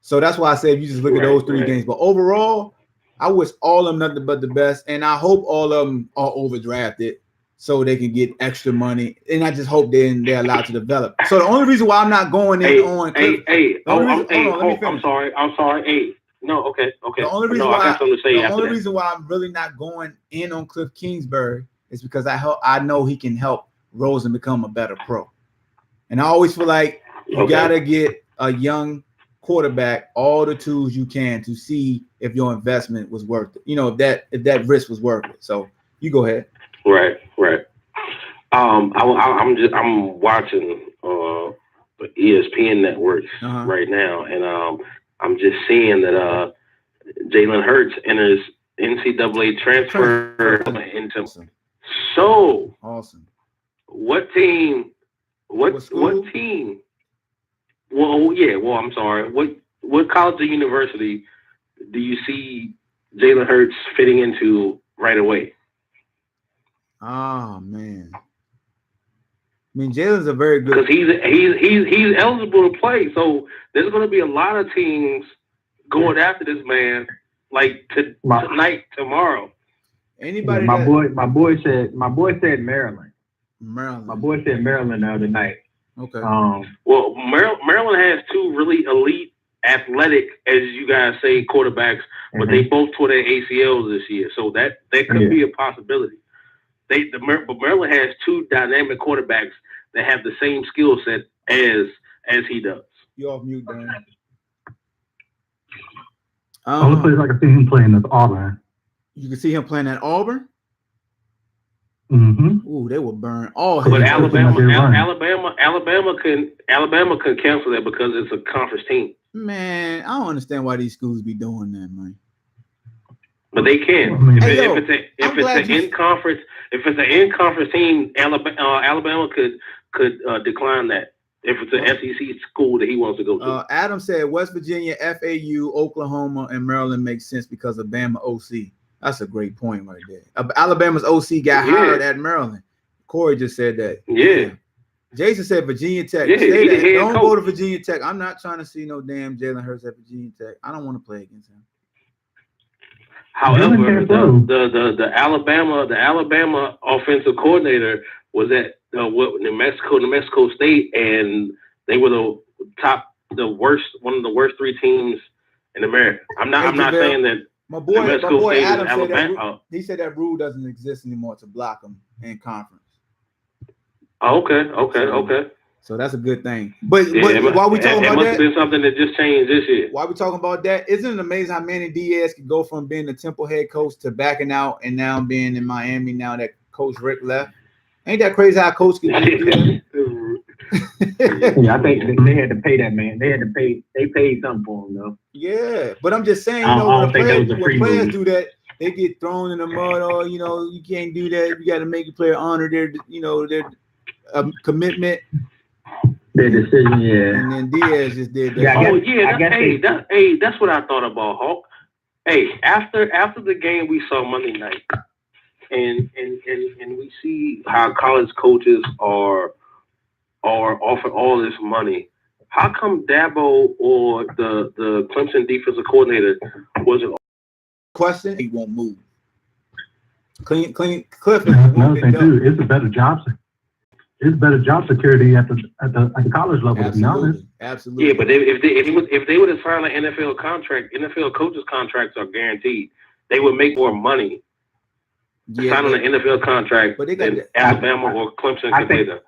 So that's why I said if you just look at those 3 games. But overall, I wish all of them nothing but the best. And I hope all of them are overdrafted so they can get extra money. And I just hope they're allowed to develop. So the only reason why I'm not going in on I'm sorry. Hey, no, okay. The only reason why I'm really not going in on Cliff Kingsbury is because I know he can help Rosen become a better pro. And I always feel like you gotta get a young quarterback all the tools you can to see if your investment was worth it. If that risk was worth it. So you go ahead. Right. I'm watching the ESPN networks right now, and I'm just seeing that Jalen Hurts enters NCAA transfer into. Awesome. So awesome. What team? What team? Well, I'm sorry. What college or university do you see Jalen Hurts fitting into right away? Oh man. I mean, Jalen's a very good because he's eligible to play. So there's going to be a lot of teams going after this man, like tonight, tomorrow. Anybody? My boy said Maryland. My boy said Maryland the other night. Okay. Well, Maryland has 2 really elite, athletic, as you guys say, quarterbacks, but they both tore their ACLs this year, so that could be a possibility. But Maryland has 2 dynamic quarterbacks that have the same skill set as he does. You off mute, Dan. Only place I can see him playing is Auburn. You can see him playing at Auburn. Mm-hmm. Ooh, they will burn all. But Alabama can cancel that because it's a conference team. Man, I don't understand why these schools be doing that, man. But they can. If it's an in-conference team, Alabama could decline that. If it's an SEC school that he wants to go to. Adam said West Virginia, FAU, Oklahoma, and Maryland makes sense because of Bama OC. That's a great point right there. Alabama's OC got hired at Maryland. Corey just said that. Yeah. Jason said Virginia Tech. Don't go to Virginia Tech. I'm not trying to see no damn Jalen Hurts at Virginia Tech. I don't want to play against him. However, the Alabama offensive coordinator was at New Mexico State, and they were one of the worst 3 teams in America. I'm not saying that. My boy Adam said that he said that rule doesn't exist anymore to block them in conference. Okay. So that's a good thing. But while we talking about that, it must have been something that just changed this year. While we talking about that, isn't it amazing how Manny Diaz could go from being the Temple head coach to backing out and now being in Miami now that Coach Rick left? Ain't that crazy how Coach could do that? Yeah, I think they had to pay that man. They paid something for him though. Yeah, but I'm just saying, when players do that, they get thrown in the mud. Or you can't do that. You got to make a player honor their commitment, their decision. Yeah, and then Diaz just did that. That's what I thought about Hawk. Hey, after the game we saw Monday night, and we see how college coaches are offered all this money. How come Dabo or the Clemson defensive coordinator wasn't? Question: he won't move. Cliff. Another thing too, it's a better job. It's better job security at the college level. Absolutely. To be honest. Absolutely. Yeah, but if they would have signed an NFL contract, NFL coaches contracts are guaranteed. they would make more money signing an NFL contract than Alabama or Clemson could do that.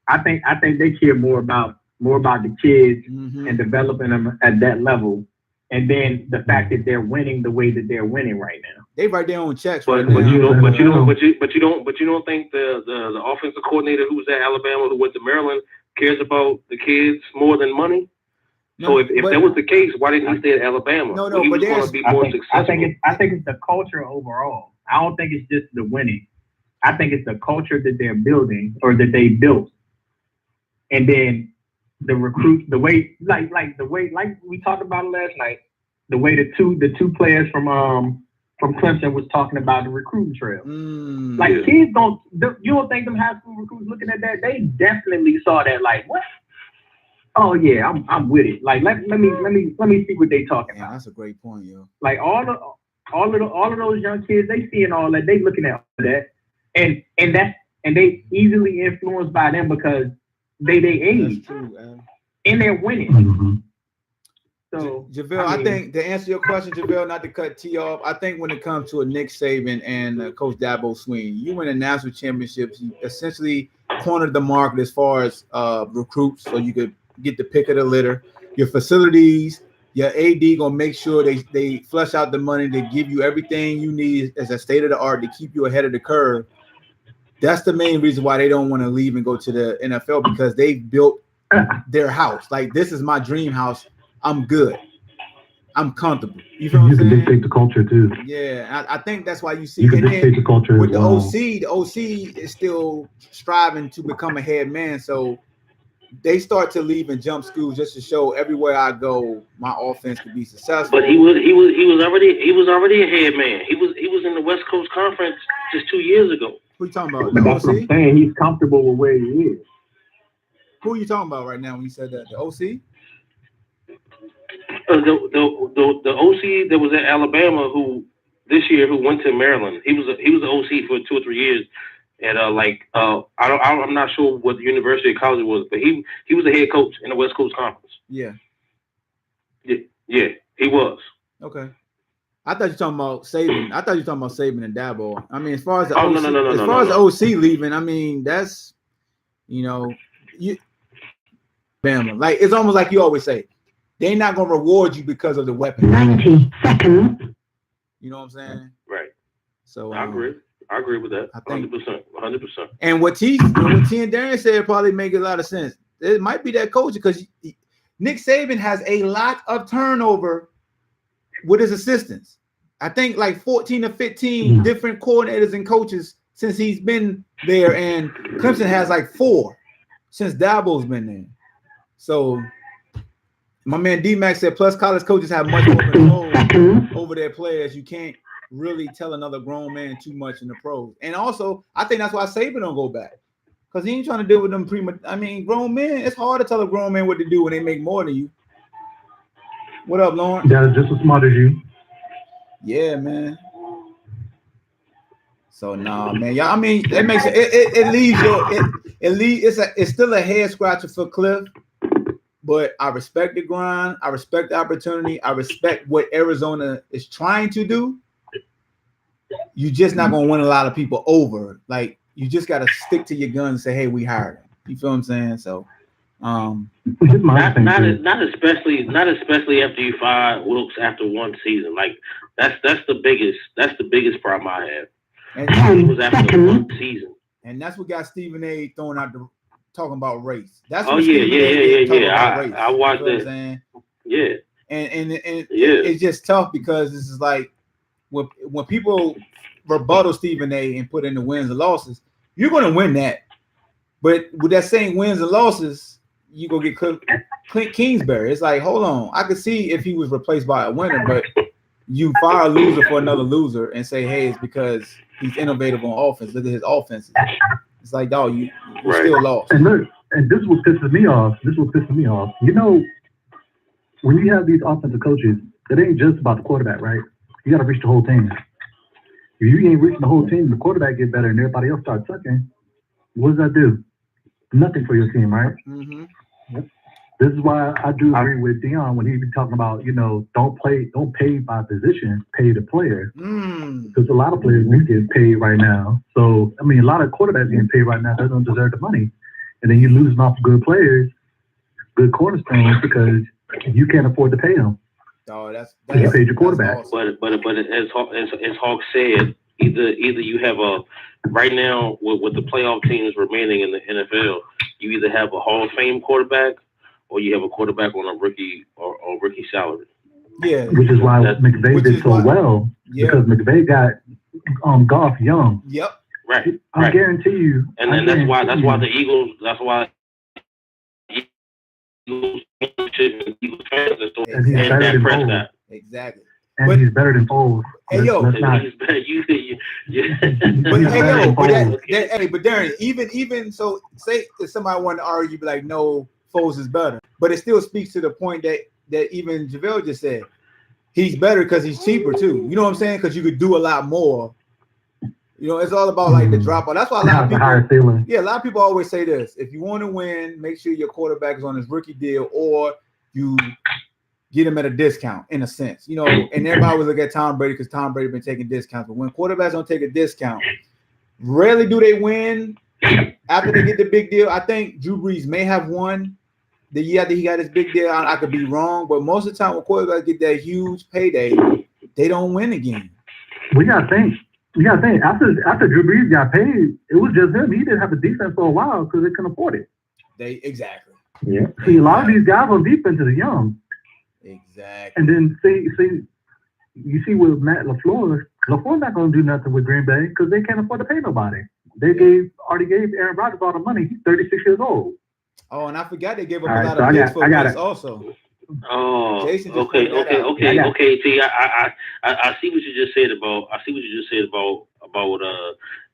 I think they care more about the kids and developing them at that level, and then the fact that they're winning the way that they're winning right now. They write their own checks, but you don't think the offensive coordinator who was at Alabama who went to Maryland cares about the kids more than money? So if that was the case, why didn't he stay at Alabama? No, he was going to be more successful. I think it's the culture overall. I don't think it's just the winning. I think it's the culture that they're building or that they built, and then the recruits, the way like we talked about last night, the way the two players from Clemson was talking about the recruiting trail. Kids you don't think them high school recruits looking at that? They definitely saw that like, what? Oh yeah, I'm with it. Like let me see what they talking about. That's a great point, yo. Like all of those young kids, they seeing all that, they looking at all that, and they easily influenced by them because they age and they're winning. So JaVale, I think to answer your question, JaVale, not to cut T off, I think when it comes to a Nick Saban and Coach Dabo Swinney, you win a national championships, you essentially cornered the market as far as recruits, so you could get the pick of the litter. Your facilities, your AD gonna make sure they flush out the money to give you everything you need as a state of the art to keep you ahead of the curve. That's the main reason why they don't want to leave and go to the NFL, because they've built their house. Like, this is my dream house. I'm good. I'm comfortable. You feel what I'm saying? You can dictate the culture too. Yeah, I think that's why you see. You can dictate the culture with the OC. The OC is still striving to become a head man. So they start to leave and jump schools just to show everywhere I go, my offense could be successful. But he was already a head man. He was in the West Coast Conference just 2 years ago. Who you talking about? But that's what I'm saying. He's comfortable with where he is. Who are you talking about right now when you said that? The OC? The OC that was at Alabama who went to Maryland. He was the OC for 2 or 3 years. And I'm not sure what the university or college was, but he was a head coach in the West Coast Conference. Yeah, he was. Okay. I thought you were talking about Saban. I thought you were talking about Saban and Dabo. I mean, as far as the OC, OC leaving, I mean, that's, Bama. Like, it's almost like you always say, they're not gonna reward you because of the weapon. 90 seconds. You know what I'm saying? Right. So I agree with that. 100%. And what T and Darian said probably make a lot of sense. It might be that coach, because Nick Saban has a lot of turnover with his assistants. I think like 14 or 15 different coordinators and coaches since he's been there, and Clemson has like 4 since Dabo's been there. So my man D-Max said, plus college coaches have much more control over their players. You can't really tell another grown man too much in the pros. And also, I think that's why Saban don't go back, because he ain't trying to deal with them grown men. It's hard to tell a grown man what to do when they make more than you. What up, Lauren? They're just as smart as you. Yeah, man. So nah, man. Yeah, I mean, it makes it leaves it's still a head scratcher for Cliff. But I respect the grind. I respect the opportunity. I respect what Arizona is trying to do. You're just not going to win a lot of people over. Like, you just got to stick to your guns and say, hey, we hired him. You feel what I'm saying? So, not especially after you fire Wilkes after one season. Like, that's the biggest problem I have. And it was after one season. And that's what got Stephen A. throwing out talking about race. That's I watched that. Yeah. And it's just tough, because this is like when people rebuttal Stephen A. and put in the wins and losses, you're going to win that. But with that same wins and losses, you go get Clint Kingsbury. It's like, hold on, I could see if he was replaced by a winner, but you fire a loser for another loser and say, hey, it's because he's innovative on offense. Look at his offenses. It's like, dog, you still lost. And look, and this is what pisses me off. You know, when you have these offensive coaches, it ain't just about the quarterback, right? You got to reach the whole team. If you ain't reaching the whole team, the quarterback get better and everybody else starts sucking. What does that do? Nothing for your team, right? Mm-hmm. Yep. This is why I do agree with Dion when he be talking about, don't pay by position, pay the player. Because a lot of players need to get paid right now. So, I mean, a lot of quarterbacks getting paid right now, they don't deserve the money. And then you're losing off good players, good cornerstones, because you can't afford to pay them. Oh, that's you paid your quarterback. Awesome. But as Hawk said, either you have right now with the playoff teams remaining in the NFL, you either have a Hall of Fame quarterback or you have a quarterback on a rookie or rookie salary. Yeah, which is why McVay did so well. Yeah. Because McVay got Goff young. Yep. Right. I guarantee you. And then that's why the Eagles. That's why. Eagles fans are so and he's better than Foles. Exactly. And he's better than Foles. Hey yo, he's better. But Darren, even so, say if somebody wanted to argue, be like, no, Foles is better, but it still speaks to the point that even JaVale just said, he's better because he's cheaper too. You know what I'm saying? Because you could do a lot more. It's all about like the drop off. That's why a lot of people. Yeah, a lot of people always say this: if you want to win, make sure your quarterback is on his rookie deal, or you get him at a discount in a sense. And everybody always look at Tom Brady because Tom Brady been taking discounts. But when quarterbacks don't take a discount, rarely do they win after they get the big deal. I think Drew Brees may have won the year that he got his big deal. I could be wrong, but most of the time when quarterbacks get that huge payday, they don't win again. We gotta think. After Drew Brees got paid, it was just him. He didn't have a defense for a while because they couldn't afford it. Exactly. Yeah. See, a lot of these guys on defense are young. Exactly. And then you see with Matt LaFleur's not going to do nothing with Green Bay because they can't afford to pay nobody. They already gave Aaron Rodgers all the money. He's 36 years old. Oh, and I forgot they gave up a lot of picks for Wentz also. Oh, Jason okay. T, I see what you just said about.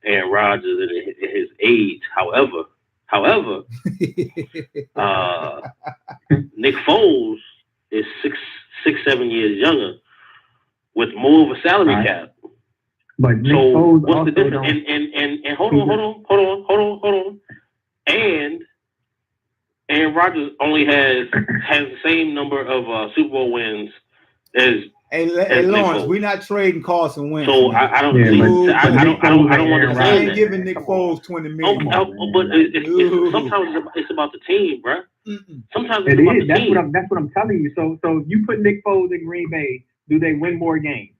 Aaron Rodgers and his age. However, Nick Foles is 6-7 years younger with more of a salary cap. But Nick Foles what's the difference? And hold on. And Aaron Rodgers only has the same number of Super Bowl wins as. Hey Lawrence, we're not trading Carson Wentz. So I don't want to. I ain't giving Nick Foles $20 million. But sometimes it's about the team, bro. Sometimes it's about the team. That's what I'm telling you. So you put Nick Foles in Green Bay, do they win more games?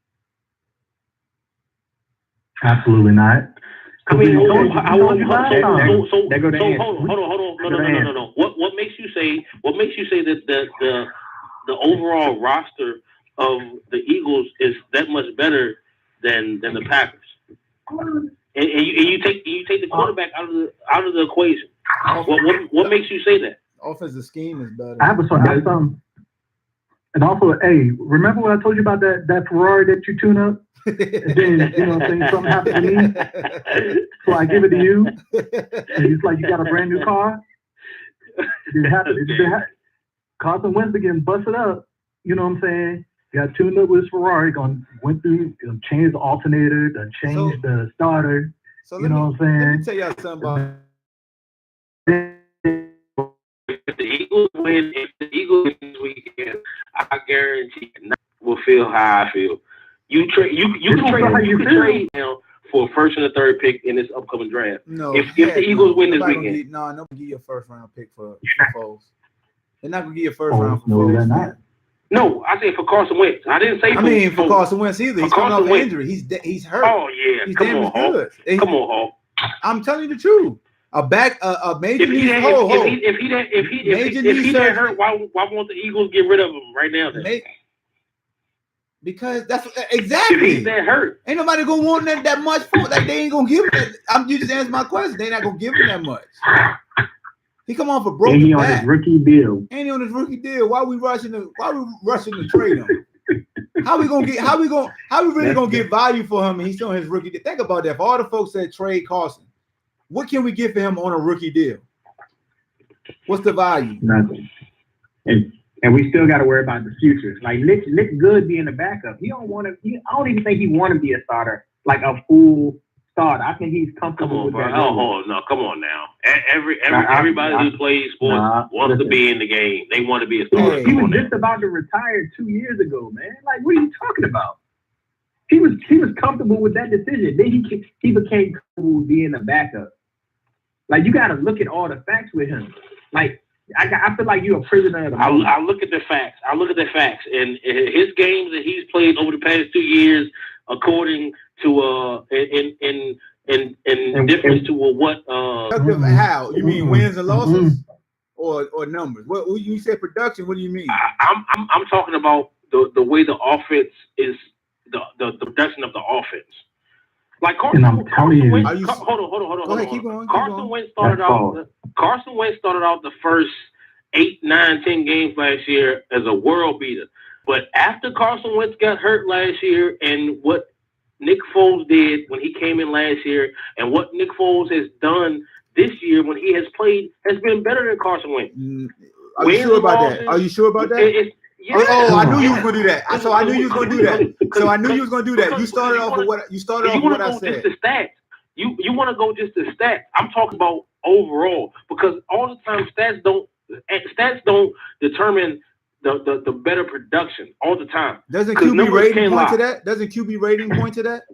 Absolutely not. I mean, hold on. No. What makes you say that the overall roster of the Eagles is that much better than the Packers? And you take the quarterback out of the equation. What makes you say that? Offensive scheme is better. I have some. And also, hey, remember what I told you about that Ferrari that you tune up? And then, something happened to me. So I give it to you. And it's like you got a brand new car. It happened. Carson Wentz getting busted up. You know what I'm saying? Got tuned up with his Ferrari. Went through, changed the alternator, changed the starter. So you know what I'm saying? Let me tell y'all something about. If the Eagles win this weekend, I guarantee you will feel how I feel. You can trade now for a first and a third pick in this upcoming draft. No, if the Eagles win this weekend, nobody give you a first round pick for Foles. They're not gonna give you a first round for Foles. They're not. No, I said for Carson Wentz. I didn't say. For Carson Wentz either. He's coming off injury. He's hurt. Oh yeah, he's come on, good. Come on, Hawk. I'm telling you the truth. A major knee. If he that hurt, why won't the Eagles get rid of him right now? Then? Because that's exactly. If he's that hurt, ain't nobody gonna want that much for like they ain't gonna give him that. You just answered my question. They're not gonna give him that much. He come off a broken back. On his rookie deal. Ain't he on his rookie deal? Why we rushing to trade him? How we really gonna get value for him and he's on his rookie deal? Think about that. For all the folks that trade Carson, what can we get for him on a rookie deal? What's the value? Nothing. And we still got to worry about the future. Like Nick Good being the backup. I don't even think he want to be a starter, like a full start. I think he's comfortable with that. Come on now. Everybody who plays sports wants to be in the game. They want to be a starter. He was just about to retire 2 years ago, man. Like, what are you talking about? He was comfortable with that decision. Then he became comfortable with being a backup. Like, you got to look at all the facts with him. Like, I feel like you're a prisoner of the moment. I look at the facts. And his games that he's played over the past 2 years, according to in difference to what how you mean wins and losses or numbers? What you say production? What do you mean? I'm talking about the way the offense is the production of the offense. Like Carson Wentz. Hold on. Go ahead, keep going. Carson Wentz started out the first 8, 9, 10 games last year as a world beater. But after Carson Wentz got hurt last year, and what Nick Foles did when he came in last year, and what Nick Foles has done this year when he has played, has been better than Carson Wentz. Are you sure about that? Are you sure about that? Yeah. I knew you was gonna do that. So I knew you was gonna do that. You started off with what I said. Just the stats. You want to go just the stats. I'm talking about overall, because all the time stats don't determine the better production all the time. Doesn't QB rating point to that? Doesn't QB rating point to that?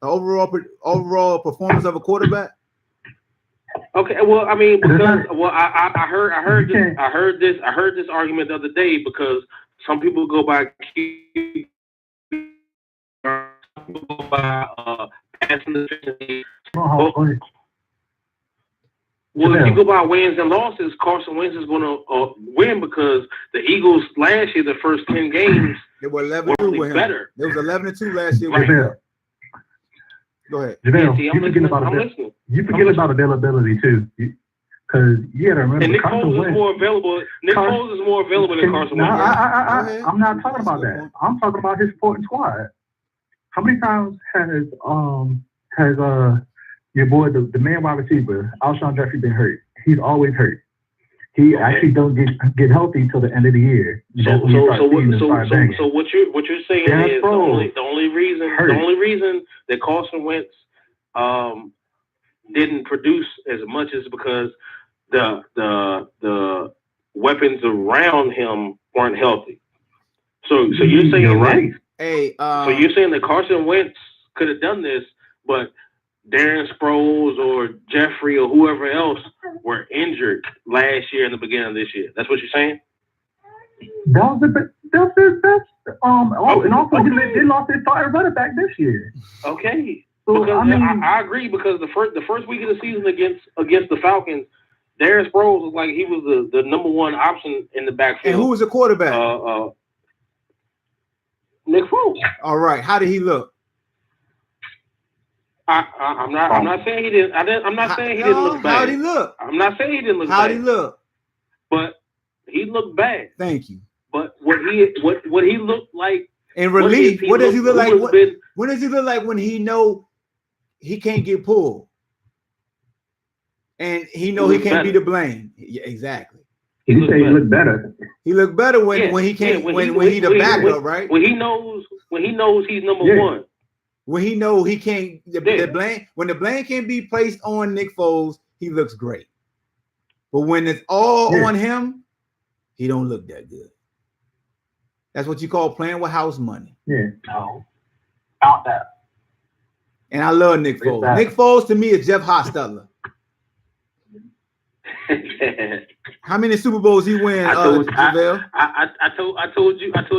The overall performance of a quarterback. Okay, well, I mean, because I heard this argument the other day, because some people go by QB, passing efficiency. Well, if you go by wins and losses, Carson Wentz is going to win, because the Eagles last year, the first 10 games, they were 11-2 with him. Better. It was 11-2 last year. Right. Go ahead. Janelle, you forget about availability too, because you got to remember. And Nick Foles is more available. Nick Foles is more available than Carson Wentz. I'm not talking about that. I'm talking about his supporting squad. How many times has your boy, the man wide receiver, Alshon Jeffrey, been hurt? He's always hurt. He actually don't get healthy till the end of the year. So what you're saying is the only reason that Carson Wentz didn't produce as much is because the weapons around him weren't healthy. So you're saying you're right. So you're saying that Carson Wentz could have done this, but Darren Sproles or Jeffrey or whoever else were injured last year and the beginning of this year. That's what you're saying? That's his best. And also they lost their starting running back this year. Okay. So I agree, because the first week of the season against the Falcons, Darren Sproles was like he was the number one option in the backfield. And who was the quarterback? Nick Foles. All right. How did he look? I'm not saying he didn't. I'm not saying he didn't look bad. How did he look? I'm not saying he didn't look bad. How did he look? But he looked bad. Thank you. But what he looked like in relief? What does he look like? What does he look like when he know he can't get pulled, and he know he can't be to blame? Yeah, exactly. He looked better. He looked better when he can't when he the backup, right? When he knows he's number one. When he know he can't the blame, when the blame can be placed on Nick Foles, he looks great. But when it's all on him, he don't look that good. That's what you call playing with house money. Yeah. No. About that. And I love Nick Foles. Nick Foles to me is Jeff Hostetler. How many Super Bowls he win? I told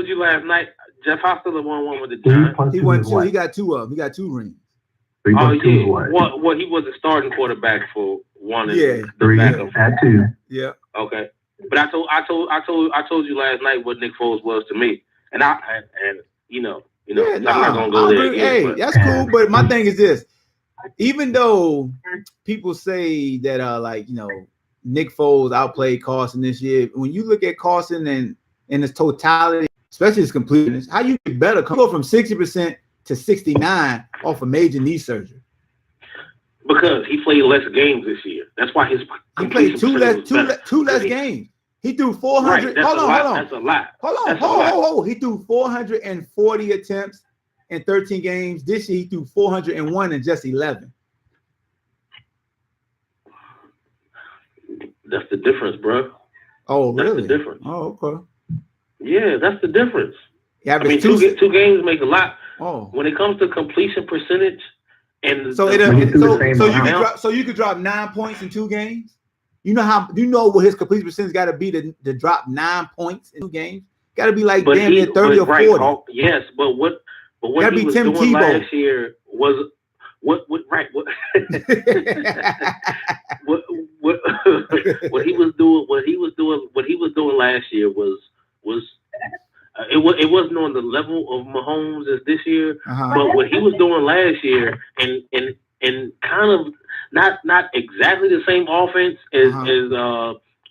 you last night. Jeff Hostetler won one with the Giants. He won two. He got two of them. He got 2 rings. Oh yeah. Well, he was a starting quarterback for one. Yeah. 3 at 2. Yeah. Okay. But I told you last night what Nick Foles was to me, and I'm not gonna go there again. Hey, that's cool. But my thing is this: even though people say that Nick Foles outplayed Carson this year, when you look at Carson and in his totality, especially his completeness, how you get better? Go from 60% to 69% off a major knee surgery. Because he played less games this year. That's why he played two less games. He threw 400. Right, hold on. That's a lot. Hold on. He threw 440 attempts in 13 games. This year he threw 401 in just 11. That's the difference, bro. Oh, really? That's the difference. Oh, okay. Yeah, that's the difference. Yeah, I mean, two games make a lot. Oh, when it comes to completion percentage, and so you could drop 9 points in 2 games. You know what his completion percentage got to be to drop 9 points in 2 games? Got to be like damn near 30 or 40. Yes, but what he was doing last year was what he was doing last year was it wasn't on the level of Mahomes as this year, but what he was doing last year and kind of not exactly the same offense as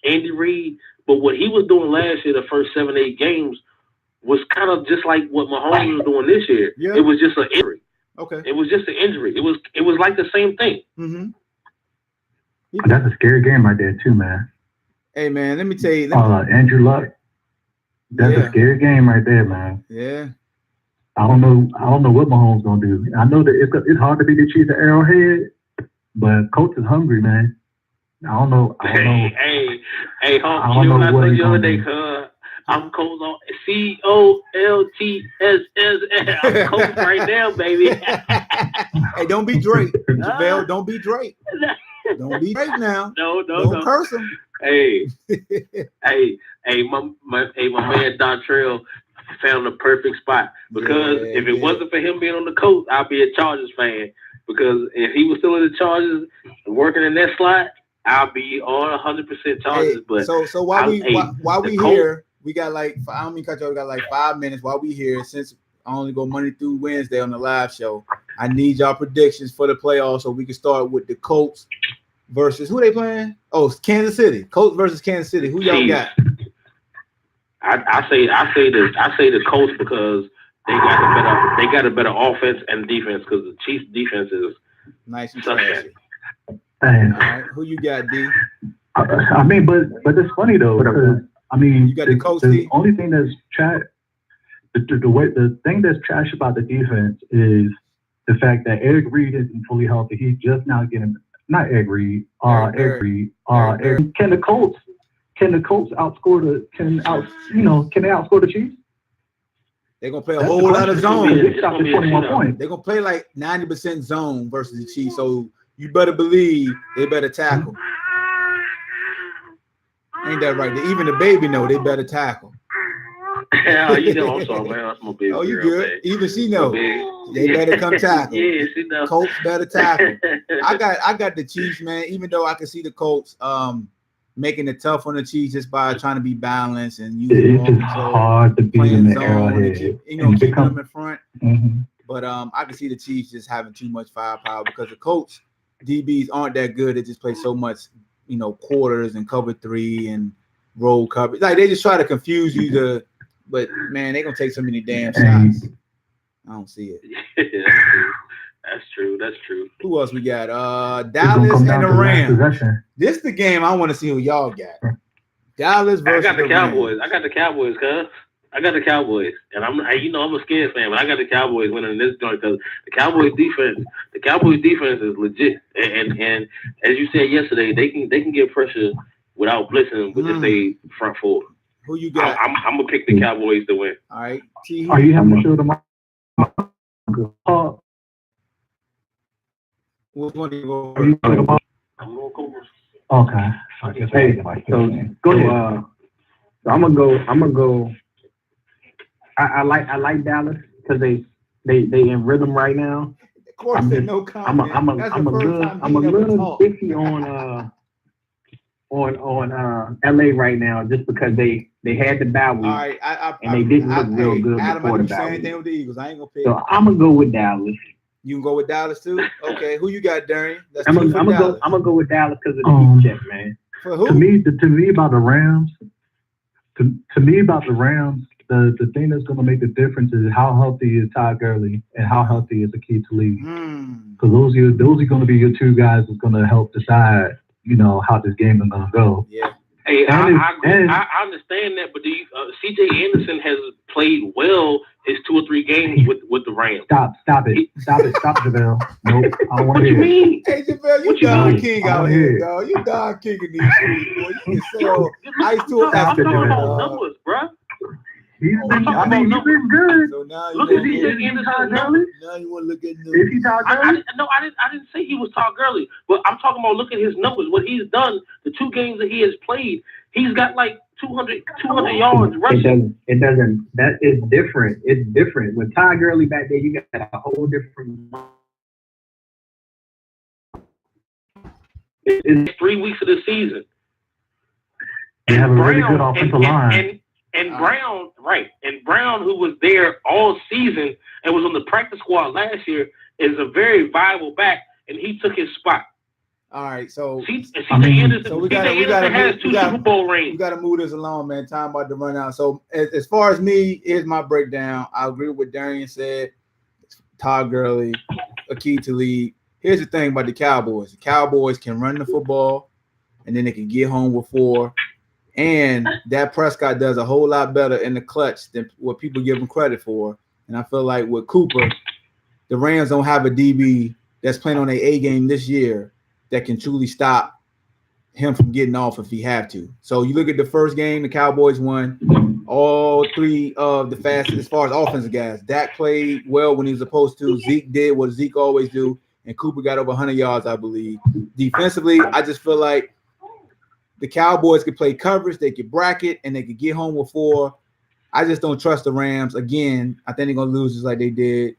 Andy Reid, but what he was doing last year, the first 7-8 games, was kind of just like what Mahomes was doing this year. Yeah. It was just an injury. Okay. It was just an injury. It was like the same thing. Mm-hmm. That's a scary game right there too, man. Hey man, let me tell you. Andrew Luck. That's a scary game right there, man. Yeah. I don't know what Mahomes gonna do. I know that it's hard to beat the Chiefs at Arrowhead, but coach is hungry, man. I don't know. Hey, Hawk, you know what I told you the other day, I'm coach on COLTSS. I'm coach right now, baby. Hey, don't be Drake, JaVale. Don't be Drake. Don't be Drake now. No. Don't curse him. Hey, my man Dontrell found the perfect spot because if it wasn't for him being on the coach, I'd be a Chargers fan. Because if he was still in the Chargers and working in that slot, I'll be on 100% Chargers. But so while we here, we got like I don't mean cut you. We got like 5 minutes while we here. Since I only go Monday through Wednesday on the live show, I need y'all predictions for the playoffs so we can start with the Colts versus who they playing? Oh, Kansas City. Colts versus Kansas City. Who y'all got? I say the Colts because they got a better offense and defense because the Chiefs defense is nice and trashy. All right, who you got, D? I mean, but it's funny though. Because, I mean, you got the Colts. The only thing that's trash, the thing that's trash about the defense is the fact that Eric Reid isn't fully healthy. He's just now getting not Eric Reid. Eric Reid. Can the Colts outscore can they outscore the Chiefs? They're gonna play a whole lot of zone. They're gonna play like 90% zone versus the Chiefs. So you better believe they better tackle. Ain't that right? Even the baby know they better tackle. Yeah, I'm sorry, man. That's my baby. Oh, you good? Man. Even she know they better come tackle. Yeah, she know. Colts better tackle. I got the Chiefs, man. Even though I can see the Colts making it tough on the Chiefs just by trying to be balanced and using ball control, hard to beat in the Arrowhead. Keep them in front. Mm-hmm. But I can see the Chiefs just having too much firepower because the Colts DBs aren't that good. They just play so much, quarters and cover 3 and roll cover. Like they just try to confuse you. But man, they gonna take so many damn shots. I don't see it. That's true. Who else we got? Dallas and the Rams. This is the game I want to see who y'all got. Dallas versus I got the Cowboys. Rams. I got the Cowboys, cuz. I got the Cowboys, and I'm a scared fan, but I got the Cowboys winning this joint because the Cowboys defense is legit, and as you said yesterday, they can get pressure without blitzing with just a front four. Who you got? I'm gonna pick the Cowboys to win. All right. Are you having to show them? Which one do you go? I'm going Cowboys. Okay. Hey, so go ahead. So I'm gonna go. I like Dallas because they in rhythm right now. Of course, no comment. I'm a little iffy on LA right now just because they had the bye week. All right, and they didn't look real good Adam, before the bye same week. thing with the Eagles. I ain't gonna pick. So I'm gonna go with Dallas. You can go with Dallas too. Okay, who you got, Darian? I'm gonna go with Dallas because of the heat check, man. For who? To me about the Rams. To me about the Rams, the thing that's going to make the difference is how healthy is Todd Gurley and how healthy is Akeem Talib. Because those are going to be your two guys that's going to help decide, how this game is going to go. Yeah. Hey, I understand that, but do you, C.J. Anderson has played well his 2 or 3 games with the Rams. Stop it, JaVale. Nope, I don't want What to you hear it. mean? Hey, JaVale, you Don King out here, dog. You Don King in these streets, boy. You can sell ice to an I'm talking Eskimo, about dog. numbers, bro. He's been good. So now Look you at these Anderson numbers. now you want to look at Is he Todd Gurley? I didn't say he was Todd Gurley, but I'm talking about look at his numbers. What he's done, the 2 games that he has played, he's got like 200 yards rushing. That is different. It's different. With Todd Gurley back there, you got a whole different. It's 3 weeks of the season. They have a really good offensive line. And Brown, right? And Brown, who was there all season and was on the practice squad last year, is a very viable back, and he took his spot. All right, so Anderson we got has 2 Super Bowl rings. We got to move this along, man. Time about to run out. So as far as me, here's my breakdown. I agree with what Darian said. Todd Gurley, Akeem Talib. Here's the thing about the Cowboys. The Cowboys can run the football, and then they can get home with 4. And Dak Prescott does a whole lot better in the clutch than what people give him credit for. And I feel like with Cooper, the Rams don't have a DB that's playing on their A game this year that can truly stop him from getting off if he have to. So you look at the first game, the Cowboys won all 3 of the fastest as far as offensive guys. Dak played well when he was supposed to. Zeke did what Zeke always do. And Cooper got over 100 yards, I believe. Defensively, I just feel like the Cowboys could play coverage, they could bracket, and they could get home with 4. I just don't trust the Rams. Again, I think they're going to lose just like they did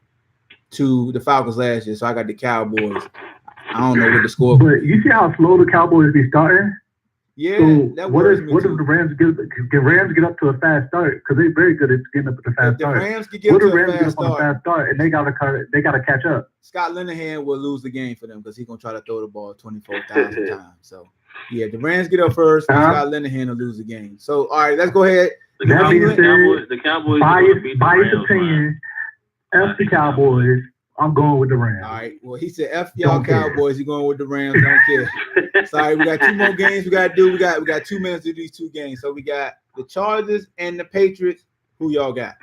to the Falcons last year. So I got the Cowboys. I don't know what the score. But you see how slow the Cowboys be starting? Yeah, so that what worries if me too. the Rams get Rams get up to a fast start? Because they're very good at getting up to a fast start. The Rams could get up to a fast on a fast start, and they gotta catch up. Scott Linehan will lose the game for them because he's gonna try to throw the ball 24,000 times. So yeah, the Rams get up first, and Scott Linehan will lose the game. So all right, let's go ahead. The Cowboys biased opinion. F the Cowboys. I'm going with the Rams. All right. Well, he said F y'all Cowboys. He's going with the Rams. Don't care. Sorry, we got 2 more games we got to do. We got 2 minutes to do these 2 games. So we got the Chargers and the Patriots. Who y'all got?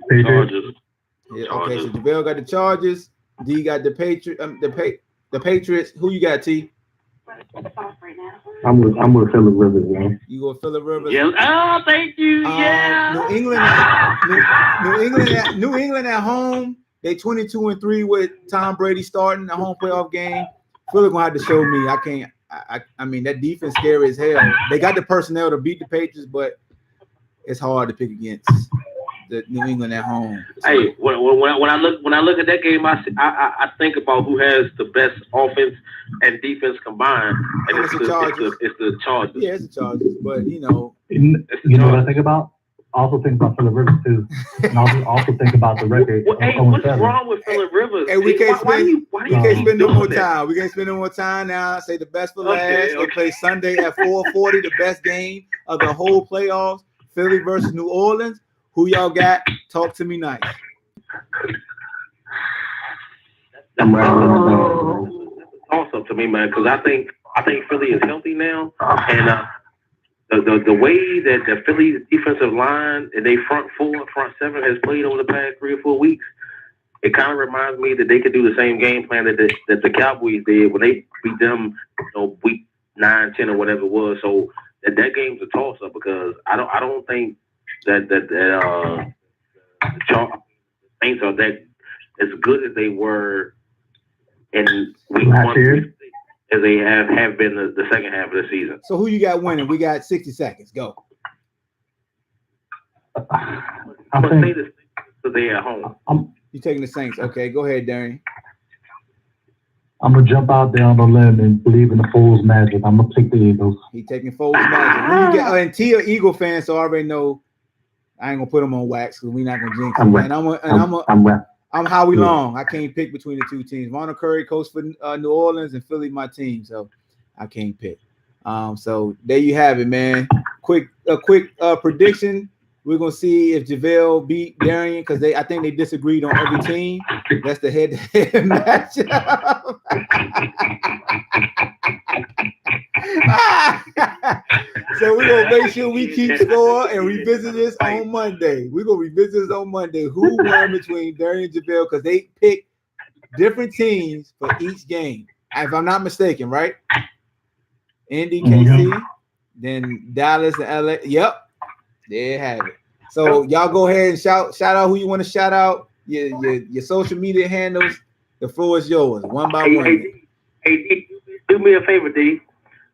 Chargers. Yeah, okay, so JaVale got the Chargers. D got the Patriots. The Patriots. Who you got, T? I'm with Phillip Rivers, man. You go Phillip Rivers. Yeah. Oh, thank you. Yeah. New England at home. They 22-3 with Tom Brady starting the home playoff game. Phillip gonna have to show me. I can't. I mean that defense scary as hell. They got the personnel to beat the Patriots, but it's hard to pick against the New England at home. Hey, when I look at that game, I think about who has the best offense and defense combined, and it's the Chargers. Yeah, it's the Chargers, but you know what I think about? Also think about Phillip Rivers too, and also think about the record. Hey, what's wrong with Phillip Rivers? Hey, we can't spend no more time. We can't spend no more time now. Say the best for last. Okay. They play Sunday at 4:40, the best game of the whole playoffs. Philly versus New Orleans. Who y'all got? Talk to me nice. I'm Toss-up to me, man, because I think Philly is healthy now, and the way that the Philly defensive line and they front 7 has played over the past 3 or 4 weeks, it kind of reminds me that they could do the same game plan that the Cowboys did when they beat them, week 9, 10, or whatever it was. So that game's a toss-up because I don't think that the Saints are that as good as they were in week 1 as they have been the second half of the season. So who you got winning? We got 60 seconds. Go. I think they at home. You taking the Saints? Okay, go ahead, Darian. I'm gonna jump out there on the limb and believe in the Foles magic. I'm gonna pick the Eagles. He taking Foles magic. Who you get? And T a Eagle fan, so I already know I ain't gonna put him on wax because we're not gonna jinx him. I'm Howie Long. I can't pick between the 2 teams. Ronald Curry coached for New Orleans and Philly, my team, so I can't pick. So there you have it, man. A quick prediction. We're gonna see if JaVale beat Darian because I think they disagreed on every team. That's the head-to-head matchup. So we're gonna make sure we keep score and revisit this on Monday. We're gonna revisit this on Monday. Who won between Darian and JaVale? Because they picked different teams for each game. If I'm not mistaken, right? Indy, KC, then Dallas and LA. Yep. There you have it. So y'all go ahead and shout out who you want to shout out. Your social media handles. The floor is yours, one by one. Hey, D, do me a favor, D.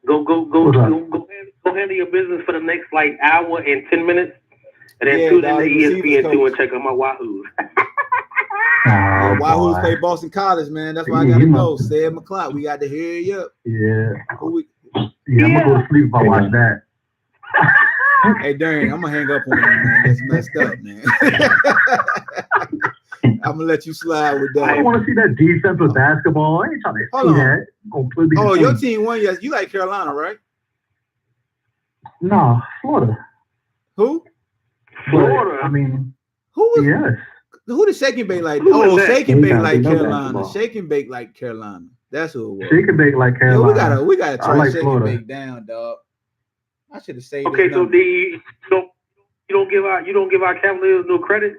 Go handle your business for the next like hour and 10 minutes, and then tune in to ESPN2 and check out my Wahoos. Wahoos play Boston College, man. That's why I gotta go. 7 o'clock. We got to hear you up. Yeah. I'm gonna go to sleep if I watch that. Hey, Darian, I'm gonna hang up on you, man. That's messed up, man. I'm gonna let you slide with that. I want to see that defensive basketball. I ain't trying to see that. Your team won. Yes, you like Carolina, right? No, Florida. Who? Florida. I mean, who was? Yes. Who did Shake and Bake like? Shake and Bake like Carolina. Shake and Bake like Carolina. That's who it was. Shake and Bake like Carolina. Yo, we gotta try like Shake Florida. and Bake down, dog. I should have saved. Okay, so D, you don't give our Cavaliers no credit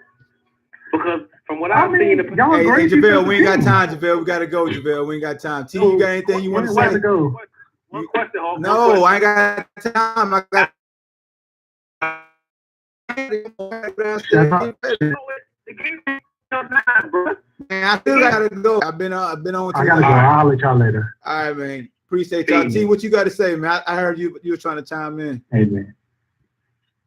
because from what I've seen, hey, JaVale, we ain't got time, JaVale. We gotta go, JaVale. We ain't got time. T, you got anything you want to say? One question, Hawk. No, I ain't got time. I got. Man, I still gotta go. I've been on. I gotta go. I'll let y'all later. All right, man. Appreciate y'all. T, what you got to say, man? I heard you were trying to chime in. Hey,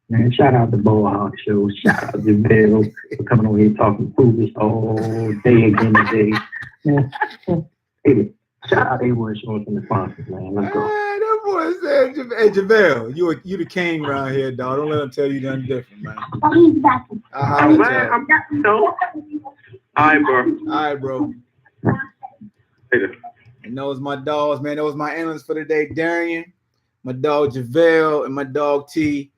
man, shout out to BlogTalk Show. Shout out to JaVale for coming over here talking foolish all day again today. Hey, shout out to everyone showing some sponsors, man. Let's go. That boy said, hey, JaVale, you the king around here, dog. Don't let him tell you nothing different, man. I'm no. All right, bro. Later. And those my dogs, man. Those my analysts for today. Darian, my dog JaVale, and my dog T.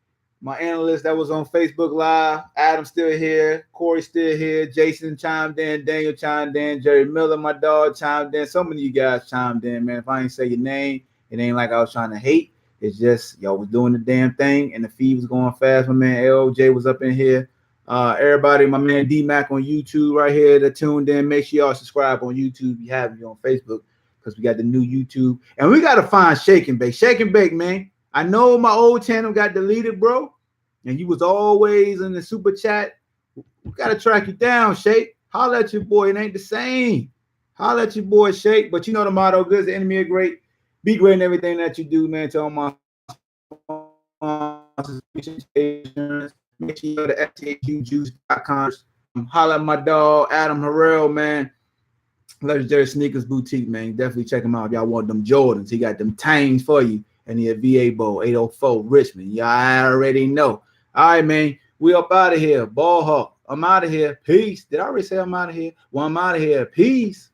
My analyst that was on Facebook Live. Adam still here. Corey still here. Jason chimed in. Daniel chimed in. Jerry Miller, my dog, chimed in. So many of you guys chimed in, man. If I ain't say your name, it ain't like I was trying to hate. It's just y'all was doing the damn thing, and the feed was going fast. My man LJ was up in here. Everybody, my man D-Mac on YouTube right here that tuned in. Make sure y'all subscribe on YouTube if you haven't been on Facebook, because we got the new YouTube. And we got to find Shake and Bake. Shake and Bake, man. I know my old channel got deleted, bro. And you was always in the super chat. We got to track you down, Shake. Holla at your boy. It ain't the same. Holla at your boy, Shake. But you know the motto, good as the enemy of great. Be great in everything that you do, man. To all my make sure you go to ftaqjuice.com. Holla at my dog, Adam Harrell, man. Legendary Sneakers Boutique, man. Definitely check him out if y'all want them Jordans. He got them Tangs for you. And he a VA Bowl, 804 Richmond. Y'all already know. All right, man. We up out of here. Ball Hawk. I'm out of here. Peace. Did I already say I'm out of here? Well, I'm out of here. Peace.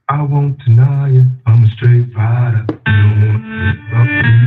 I won't deny you. I'm a straight rider. You don't want to